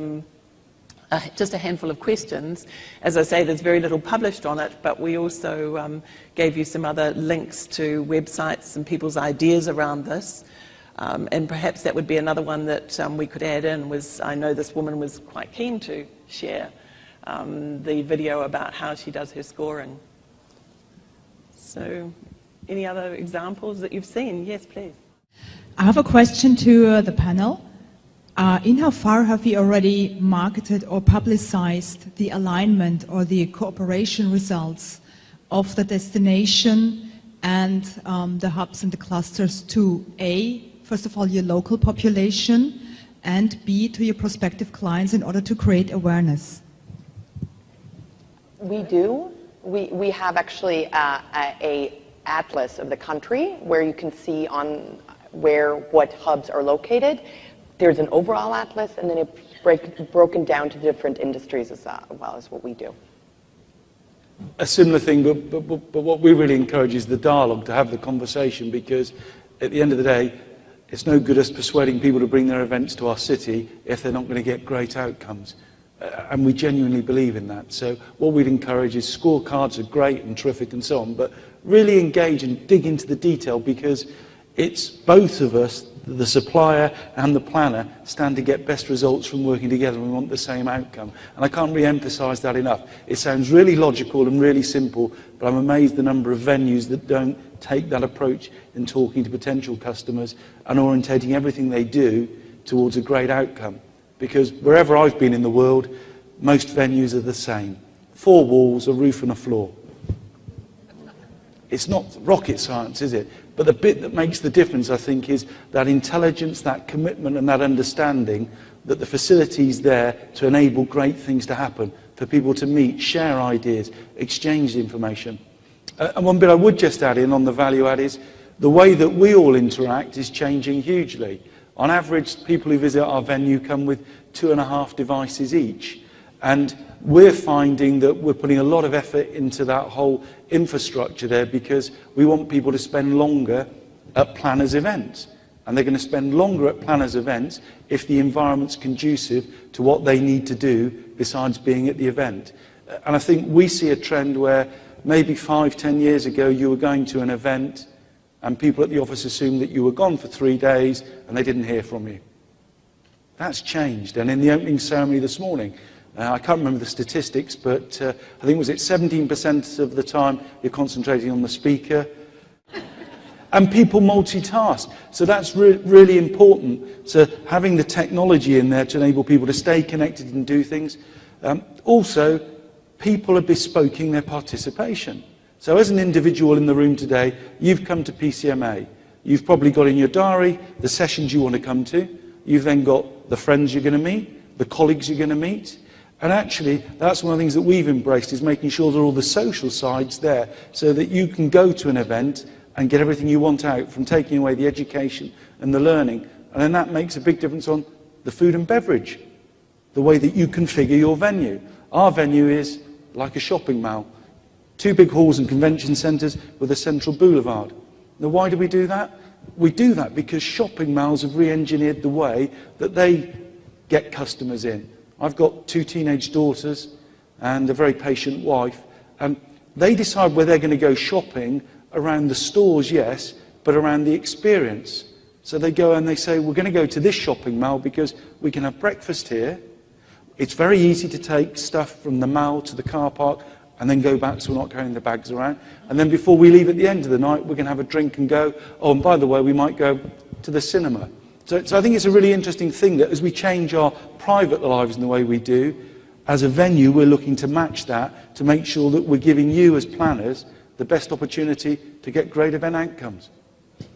just a handful of questions. As I say, there's very little published on it, but we also gave you some other links to websites and people's ideas around this. And perhaps that would be another one that we could add in. I know this woman was quite keen to share the video about how she does her scoring. So, any other examples that you've seen? Yes, please. I have a question to the panel. In how far have we already marketed or publicized the alignment or the cooperation results of the destination and the hubs and the clusters to A, first of all, your local population, and B, to your prospective clients in order to create awareness? We do. We have actually a atlas of the country where you can see on what hubs are located. There's an overall atlas, and then it's broken down to different industries as well as what we do. A similar thing, but what we really encourage is the dialogue, to have the conversation, because at the end of the day, it's no good us persuading people to bring their events to our city if they're not going to get great outcomes. And we genuinely believe in that. So what we'd encourage is scorecards are great and terrific and so on, but really engage and dig into the detail, because it's both of us, the supplier and the planner, stand to get best results from working together, and we want the same outcome. And I can't re-emphasise that enough. It sounds really logical and really simple, but I'm amazed the number of venues that don't take that approach in talking to potential customers and orientating everything they do towards a great outcome. Because wherever I've been in the world, most venues are the same. 4 walls, a roof and a floor. It's not rocket science, is it? But the bit that makes the difference, I think, is that intelligence, that commitment and that understanding that the facility's there to enable great things to happen, for people to meet, share ideas, exchange information. And one bit I would just add in on the value add is the way that we all interact is changing hugely. On average, people who visit our venue come with 2.5 devices each. And we're finding that we're putting a lot of effort into that whole infrastructure there, because we want people to spend longer at planners' events. And they're going to spend longer at planners' events if the environment's conducive to what they need to do besides being at the event. And I think we see a trend where maybe 5-10 years ago you were going to an event and people at the office assumed that you were gone for 3 days and they didn't hear from you. That's changed. And in the opening ceremony this morning, I can't remember the statistics, but I think was it 17% of the time you're concentrating on the speaker. And people multitask. So that's really important. So having the technology in there to enable people to stay connected and do things. Also, people are bespoking their participation. So as an individual in the room today, you've come to PCMA. You've probably got in your diary the sessions you want to come to. You've then got the friends you're going to meet, the colleagues you're going to meet. And actually, that's one of the things that we've embraced, is making sure there are all the social sides there so that you can go to an event and get everything you want out, from taking away the education and the learning. And then that makes a big difference on the food and beverage, the way that you configure your venue. Our venue is like a shopping mall. 2 big halls and convention centres with a central boulevard. Now, why do we do that? We do that because shopping malls have re-engineered the way that they get customers in. I've got 2 teenage daughters and a very patient wife, and they decide where they're going to go shopping around the stores, yes, but around the experience. So they go and they say, we're going to go to this shopping mall because we can have breakfast here. It's very easy to take stuff from the mall to the car park and then go back so we're not carrying the bags around. And then before we leave at the end of the night, we're going to have a drink and go, oh, and by the way, we might go to the cinema. So I think it's a really interesting thing that as we change our private lives in the way we do, as a venue, we're looking to match that to make sure that we're giving you as planners the best opportunity to get great event outcomes.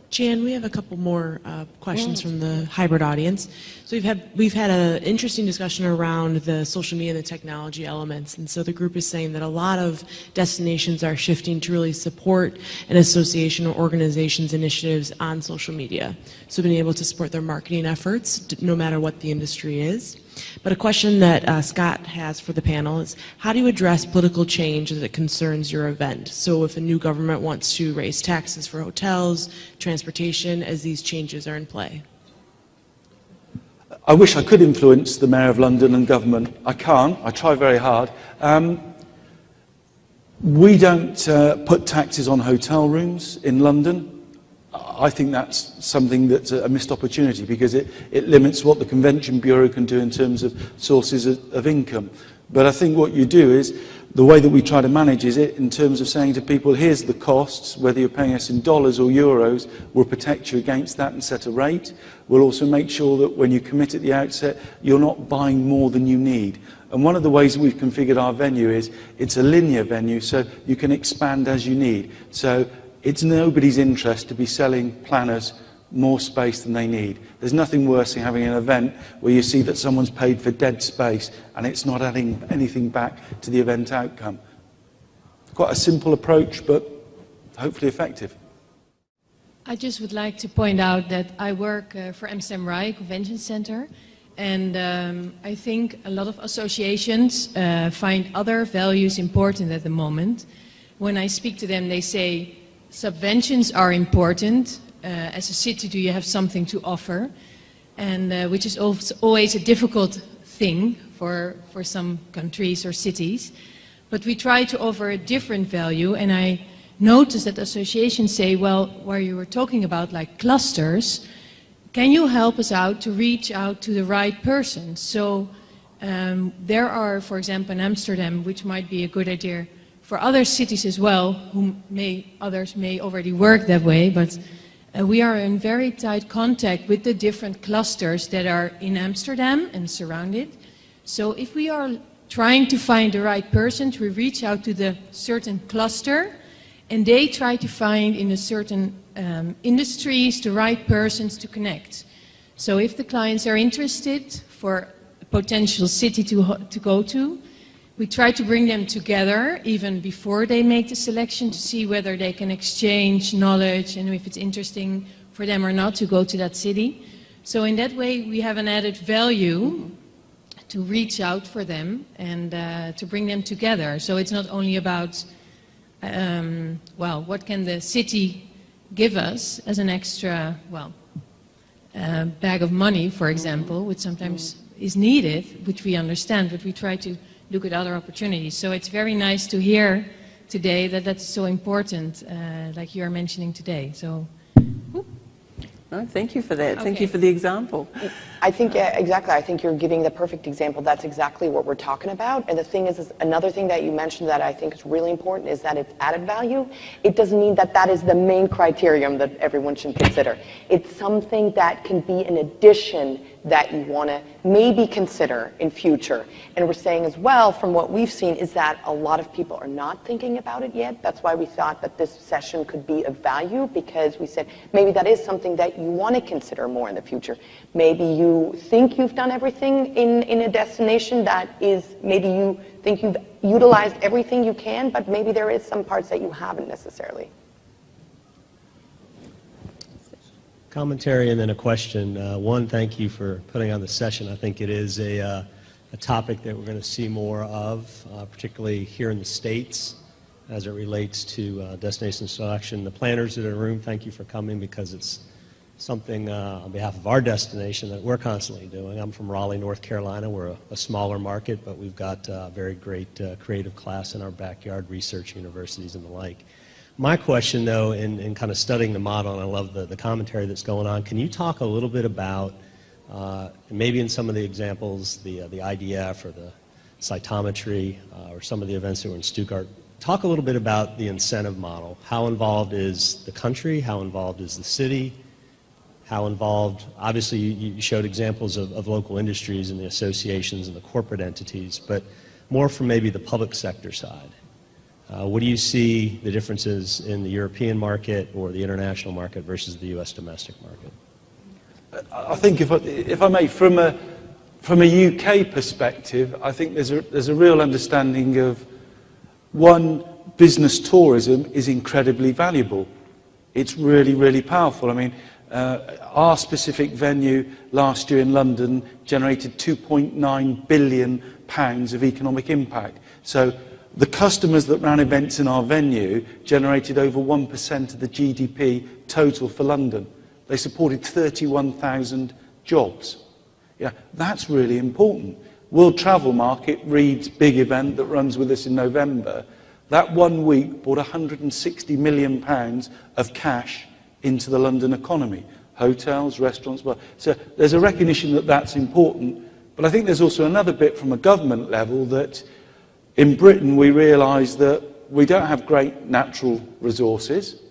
Jan, we have a couple more questions from the hybrid audience. So we've had an interesting discussion around the social media and the technology elements, and so the group is saying that a lot of destinations are shifting to really support an association or organization's initiatives on social media. So being able to support their marketing efforts, no matter what the industry is. But a question that Scott has for the panel is, how do you address political change as it concerns your event? So if a new government wants to raise taxes for hotels, transportation, as these changes are in play? I wish I could influence the Mayor of London and government. I can't. I try very hard. We don't put taxes on hotel rooms in London. I think that's something that's a missed opportunity, because it limits what the Convention Bureau can do in terms of sources of income. But I think what you do is, the way that we try to manage is it in terms of saying to people, here's the costs, whether you're paying us in dollars or euros, we'll protect you against that and set a rate. We'll also make sure that when you commit at the outset, you're not buying more than you need. And one of the ways we've configured our venue is, it's a linear venue, so you can expand as you need. So it's nobody's interest to be selling planners more space than they need. There's nothing worse than having an event where you see that someone's paid for dead space and it's not adding anything back to the event outcome. Quite a simple approach, but hopefully effective. I just would like to point out that I work for Amsterdam Rai Convention Center, and I think a lot of associations find other values important at the moment. When I speak to them, they say subventions are important. As a city, do you have something to offer? And which is always a difficult thing for some countries or cities. But we try to offer a different value, and I noticed that associations say, well, where you were talking about like clusters, can you help us out to reach out to the right person? So there are, for example, in Amsterdam, which might be a good idea for other cities as well, others may already work that way, but we are in very tight contact with the different clusters that are in Amsterdam and surrounded. So if we are trying to find the right person, we reach out to the certain cluster, and they try to find in a certain industries the right persons to connect. So if the clients are interested for a potential city to go to, we try to bring them together even before they make the selection to see whether they can exchange knowledge and if it's interesting for them or not to go to that city. So in that way we have an added value to reach out for them and to bring them together. So it's not only about, well, what can the city give us as an extra, well, bag of money, for example, which sometimes is needed, which we understand, but we try to look at other opportunities. So it's very nice to hear today that that's so important, like you are mentioning today. So, Oh, thank you for that. Thank Okay. you for the example. I think, exactly, I think you're giving the perfect example. That's exactly what we're talking about. And the thing is another thing that you mentioned that I think is really important is that it's added value. It doesn't mean that that is the main criterion that everyone should consider. It's something that can be an addition that you want to maybe consider in future. And we're saying as well, from what we've seen, is that a lot of people are not thinking about it yet. That's why we thought that this session could be of value, because we said maybe that is something that you want to consider more in the future. Maybe you think you've done everything in a destination that is, maybe you think you've utilized everything you can, but maybe there is some parts that you haven't necessarily. Commentary and then a question. One, thank you for putting on the session. I think it is a topic that we're going to see more of, particularly here in the States as it relates to destination selection. The planners that are in the room, thank you for coming, because it's something on behalf of our destination that we're constantly doing. I'm from Raleigh, North Carolina. We're a smaller market, but we've got a very great creative class in our backyard, research universities and the like. My question, though, in kind of studying the model, and I love the commentary that's going on, can you talk a little bit about, maybe in some of the examples, the IDF or the cytometry or some of the events that were in Stuttgart, talk a little bit about the incentive model. How involved is the country? How involved is the city? How involved, obviously you showed examples of local industries and the associations and the corporate entities, but more from maybe the public sector side. What do you see the differences in the European market or the international market versus the U.S. domestic market? I think, if I may, from a UK perspective, I think there's a real understanding of, one, business tourism is incredibly valuable. It's really, really powerful. I mean, our specific venue last year in London generated £2.9 billion of economic impact. So the customers that ran events in our venue generated over 1% of the GDP total for London. They supported 31,000 jobs. Yeah, that's really important. World Travel Market, Reed's big event that runs with us in November, that 1 week brought £160 million of cash into the London economy. Hotels, restaurants, bars. So there's a recognition that that's important. But I think there's also another bit from a government level that in Britain we realise that we don't have great natural resources.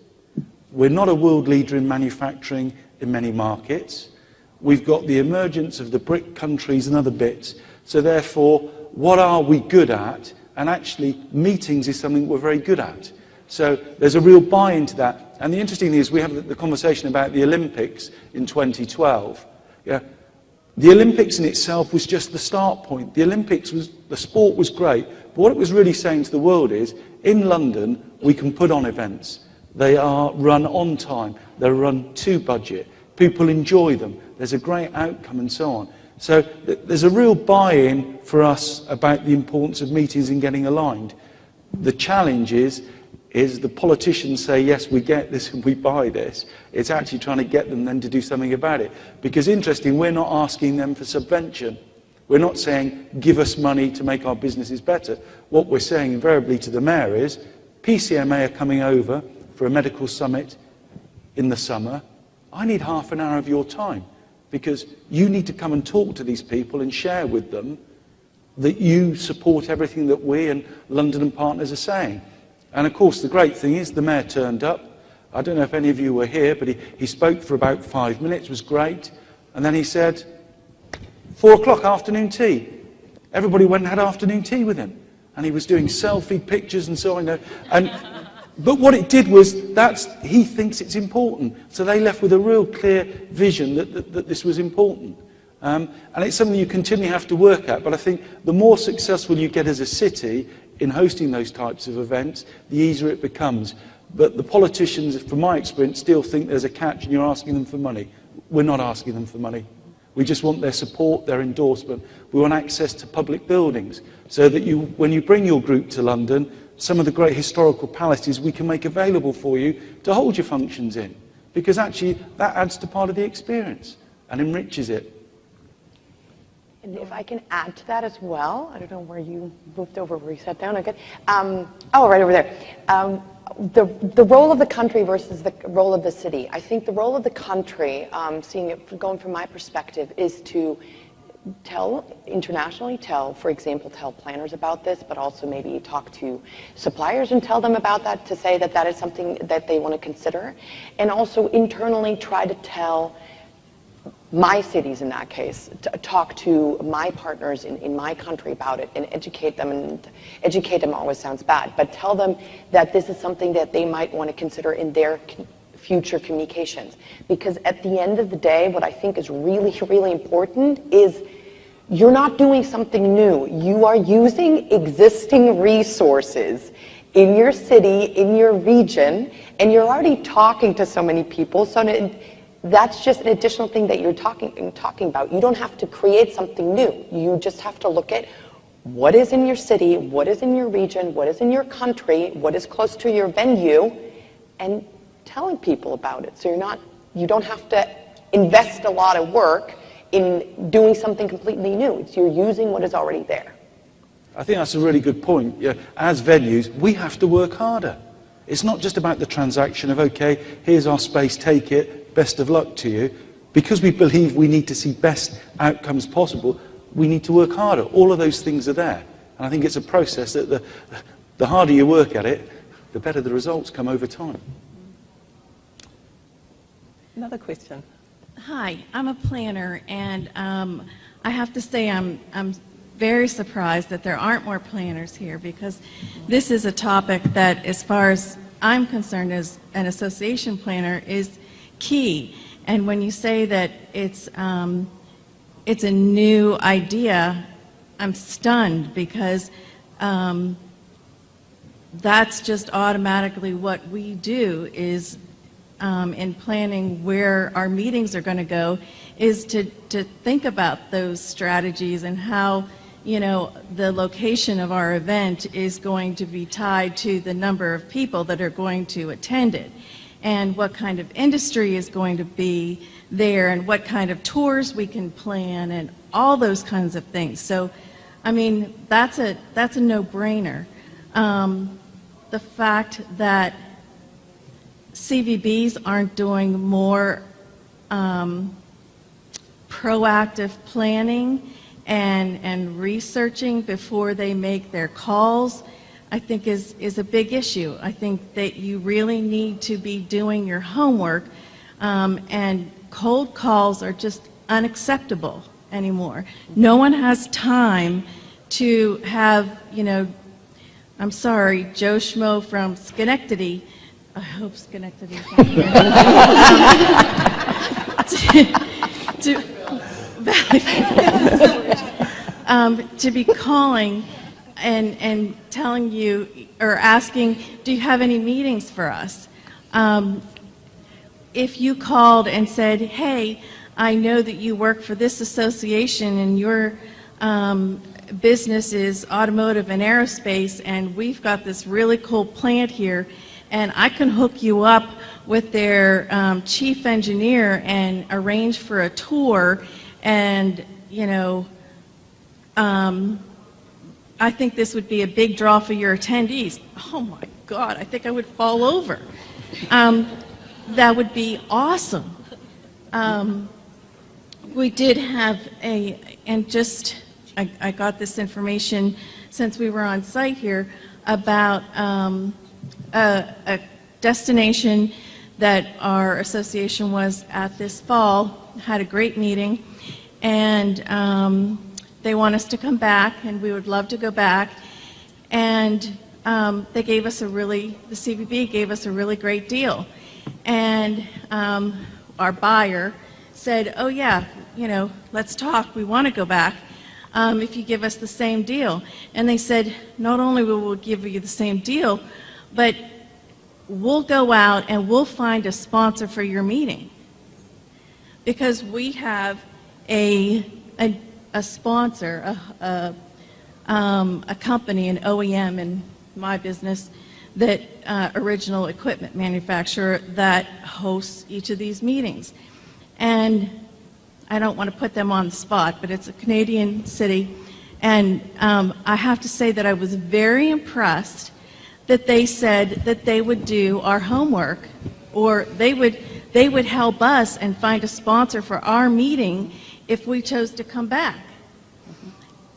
We're not a world leader in manufacturing in many markets. We've got the emergence of the BRIC countries and other bits. So therefore, what are we good at? And actually, meetings is something we're very good at. So there's a real buy-in to that. And the interesting thing is we have the conversation about the Olympics in 2012. Yeah. The Olympics in itself was just the start point. The Olympics the sport was great. But what it was really saying to the world is, in London, we can put on events. They are run on time. They're run to budget. People enjoy them. There's a great outcome and so on. So there's a real buy-in for us about the importance of meetings and getting aligned. The challenge is the politicians say, yes, we get this and we buy this. It's actually trying to get them then to do something about it. Because interesting, we're not asking them for subvention. We're not saying, give us money to make our businesses better. What we're saying invariably to the mayor is, PCMA are coming over for a medical summit in the summer. I need half an hour of your time, because you need to come and talk to these people and share with them that you support everything that we and London and Partners are saying. And of course, the great thing is the mayor turned up. I don't know if any of you were here, but he spoke for about 5 minutes, was great. And then he said, 4 o'clock, afternoon tea. Everybody went and had afternoon tea with him. And he was doing selfie pictures and so on. But what it did was, he thinks it's important. So they left with a real clear vision that this was important. And it's something you continually have to work at. But I think the more successful you get as a city in hosting those types of events, the easier it becomes. But the politicians, from my experience, still think there's a catch and you're asking them for money. We're not asking them for money. We just want their support, their endorsement. We want access to public buildings so that when you bring your group to London, some of the great historical palaces we can make available for you to hold your functions in. Because actually, that adds to part of the experience and enriches it. And if I can add to that as well, I don't know where you moved over, where you sat down. Okay. Oh, right over there. The role of the country versus the role of the city. I think the role of the country, seeing it going from my perspective, is to internationally tell planners about this, but also maybe talk to suppliers and tell them about that, to say that that is something that they want to consider. And also internally try to tell my cities, in that case, talk to my partners in my country about it and educate them. And educate them always sounds bad, but tell them that this is something that they might want to consider in their future communications. Because at the end of the day, what I think is really, really important is you're not doing something new. You are using existing resources in your city, in your region, and you're already talking to so many people. So that's just an additional thing that you're talking about. You don't have to create something new. You just have to look at what is in your city, what is in your region, what is in your country, what is close to your venue, and telling people about it. So you don't have to invest a lot of work in doing something completely new. You're using what is already there. I think that's a really good point. Yeah, as venues, we have to work harder. It's not just about the transaction of, okay, here's our space, take it, best of luck to you. Because we believe we need to see best outcomes possible, we need to work harder. All of those things are there. And I think it's a process that the harder you work at it, the better the results come over time. Another question. Hi, I'm a planner, and I have to say I'm very surprised that there aren't more planners here, because this is a topic that, as far as I'm concerned as an association planner, is key. And when you say that it's a new idea, I'm stunned, because that's just automatically what we do is in planning where our meetings are going to go, is to think about those strategies and how, the location of our event is going to be tied to the number of people that are going to attend it, and what kind of industry is going to be there, and what kind of tours we can plan, and all those kinds of things. So, I mean, that's a no-brainer. The fact that CVBs aren't doing more proactive planning and researching before they make their calls, I think is a big issue. I think that you really need to be doing your homework, and cold calls are just unacceptable anymore. No one has time to have, I'm sorry, Joe Schmo from Schenectady, I hope Schenectady is not here. To be calling and telling you, or asking, do you have any meetings for us? If you called and said, hey, I know that you work for this association and your business is automotive and aerospace, and we've got this really cool plant here, and I can hook you up with their chief engineer and arrange for a tour, and I think this would be a big draw for your attendees. Oh my God, I think I would fall over. That would be awesome. We did have I got this information since we were on site here about a destination that our association was at this fall, had a great meeting, and they want us to come back, and we would love to go back. And they gave us the CVB gave us a really great deal. And our buyer said, oh yeah, let's talk, we want to go back if you give us the same deal. And they said, not only will we give you the same deal, but we'll go out and we'll find a sponsor for your meeting. Because we have a sponsor, a company, an OEM in my business, that original equipment manufacturer that hosts each of these meetings. And I don't want to put them on the spot, but it's a Canadian city. And I have to say that I was very impressed that they said that they would do our homework, or they would help us and find a sponsor for our meeting if we chose to come back.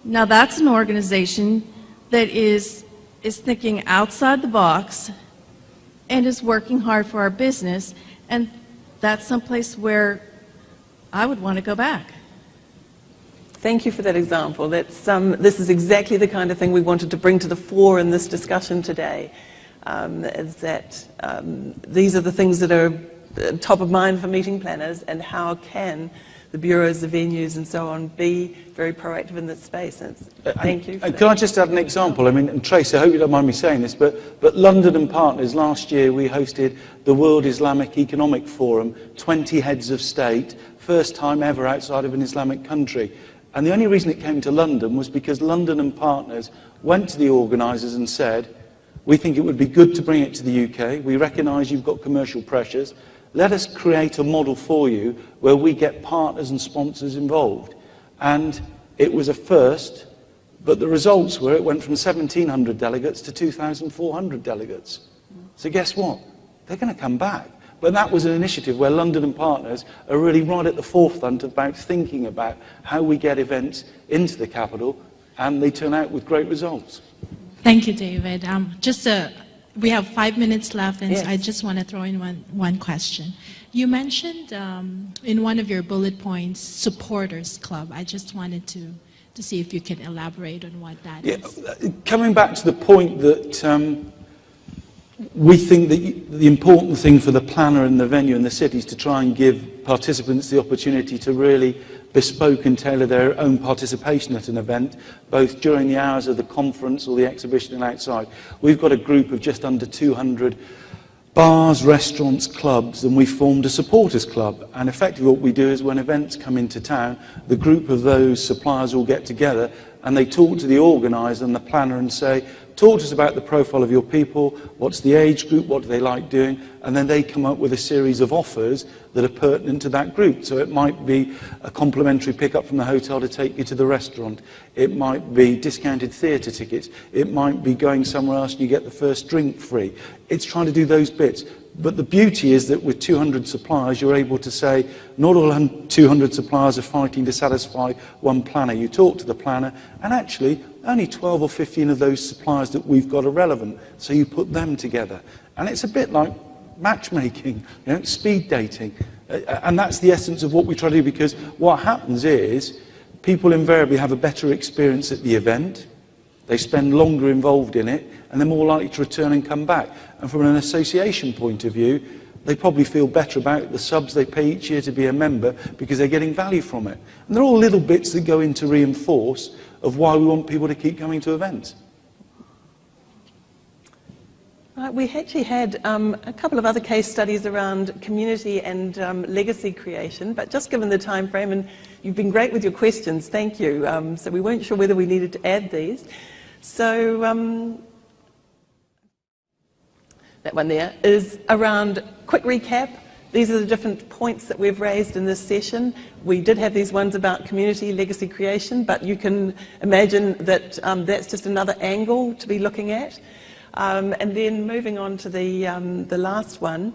Now that's an organization that is thinking outside the box and is working hard for our business, and that's someplace where I would want to go back. Thank you for that example. This is exactly the kind of thing we wanted to bring to the fore in this discussion today, is that these are the things that are top of mind for meeting planners, and how can the bureaus, the venues and so on be very proactive in this space. And thank you. Can I just add an example? I mean, and Trace, I hope you don't mind me saying this, but London and Partners, last year we hosted the World Islamic Economic Forum, 20 heads of state, first time ever outside of an Islamic country. And the only reason it came to London was because London and Partners went to the organisers and said, we think it would be good to bring it to the UK. We recognise you've got commercial pressures. Let us create a model for you where we get partners and sponsors involved. And it was a first, but the results were it went from 1,700 delegates to 2,400 delegates. So guess what? They're going to come back. But that was an initiative where London and Partners are really right at the forefront about thinking about how we get events into the capital, and they turn out with great results. Thank you, David. We have 5 minutes left, and Yes. I just want to throw in one question. You mentioned in one of your bullet points, Supporters Club. I just wanted to see if you can elaborate on what that is. Coming back to the point that we think that the important thing for the planner and the venue and the city is to try and give participants the opportunity to really bespoke and tailor their own participation at an event, both during the hours of the conference or the exhibition and outside. We've got a group of just under 200 bars, restaurants, clubs, and we formed a supporters club. And effectively what we do is when events come into town, the group of those suppliers all get together and they talk to the organiser and the planner and say, talk to us about the profile of your people, what's the age group, what do they like doing, and then they come up with a series of offers that are pertinent to that group. So it might be a complimentary pickup from the hotel to take you to the restaurant. It might be discounted theatre tickets. It might be going somewhere else and you get the first drink free. It's trying to do those bits. But the beauty is that with 200 suppliers, you're able to say, not all 200 suppliers are fighting to satisfy one planner. You talk to the planner, and actually, only 12 or 15 of those suppliers that we've got are relevant. So you put them together. And it's a bit like matchmaking, speed dating. And that's the essence of what we try to do, because what happens is people invariably have a better experience at the event. They spend longer involved in it, and they're more likely to return and come back. And from an association point of view, they probably feel better about the subs they pay each year to be a member because they're getting value from it. And they're all little bits that go in to reinforce of why we want people to keep coming to events. We actually had a couple of other case studies around community and legacy creation, but just given the time frame, and you've been great with your questions, thank you. So we weren't sure whether we needed to add these. So that one there is around quick recap, These are the different points that we've raised in this session. We did have these ones about community legacy creation, but you can imagine that that's just another angle to be looking at. And then moving on to the last one,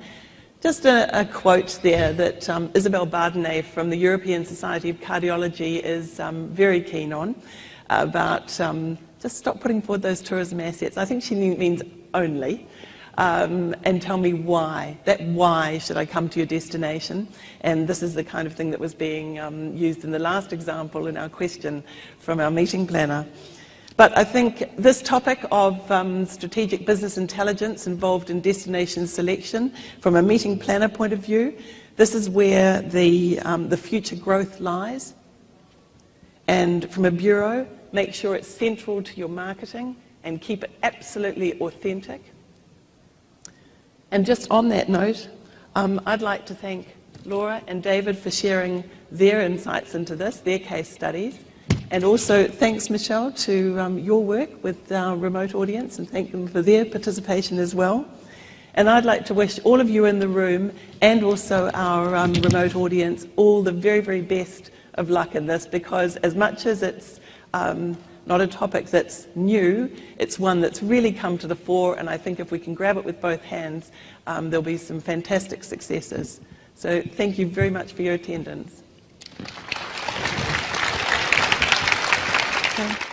just a quote there that Isabelle Bardenay from the European Society of Cardiology is very keen on, about just stop putting forward those tourism assets. I think she means only. And tell me why. That why should I come to your destination? And this is the kind of thing that was being used in the last example in our question from our meeting planner. But I think this topic of strategic business intelligence involved in destination selection, from a meeting planner point of view, this is where the future growth lies. And from a bureau, make sure it's central to your marketing and keep it absolutely authentic. And just on that note, I'd like to thank Laura and David for sharing their insights into this, their case studies. And also thanks, Michelle, to your work with our remote audience, and thank them for their participation as well. And I'd like to wish all of you in the room and also our remote audience all the very, very best of luck in this, because as much as it's not a topic that's new, it's one that's really come to the fore, and I think if we can grab it with both hands, there'll be some fantastic successes. So thank you very much for your attendance. Okay.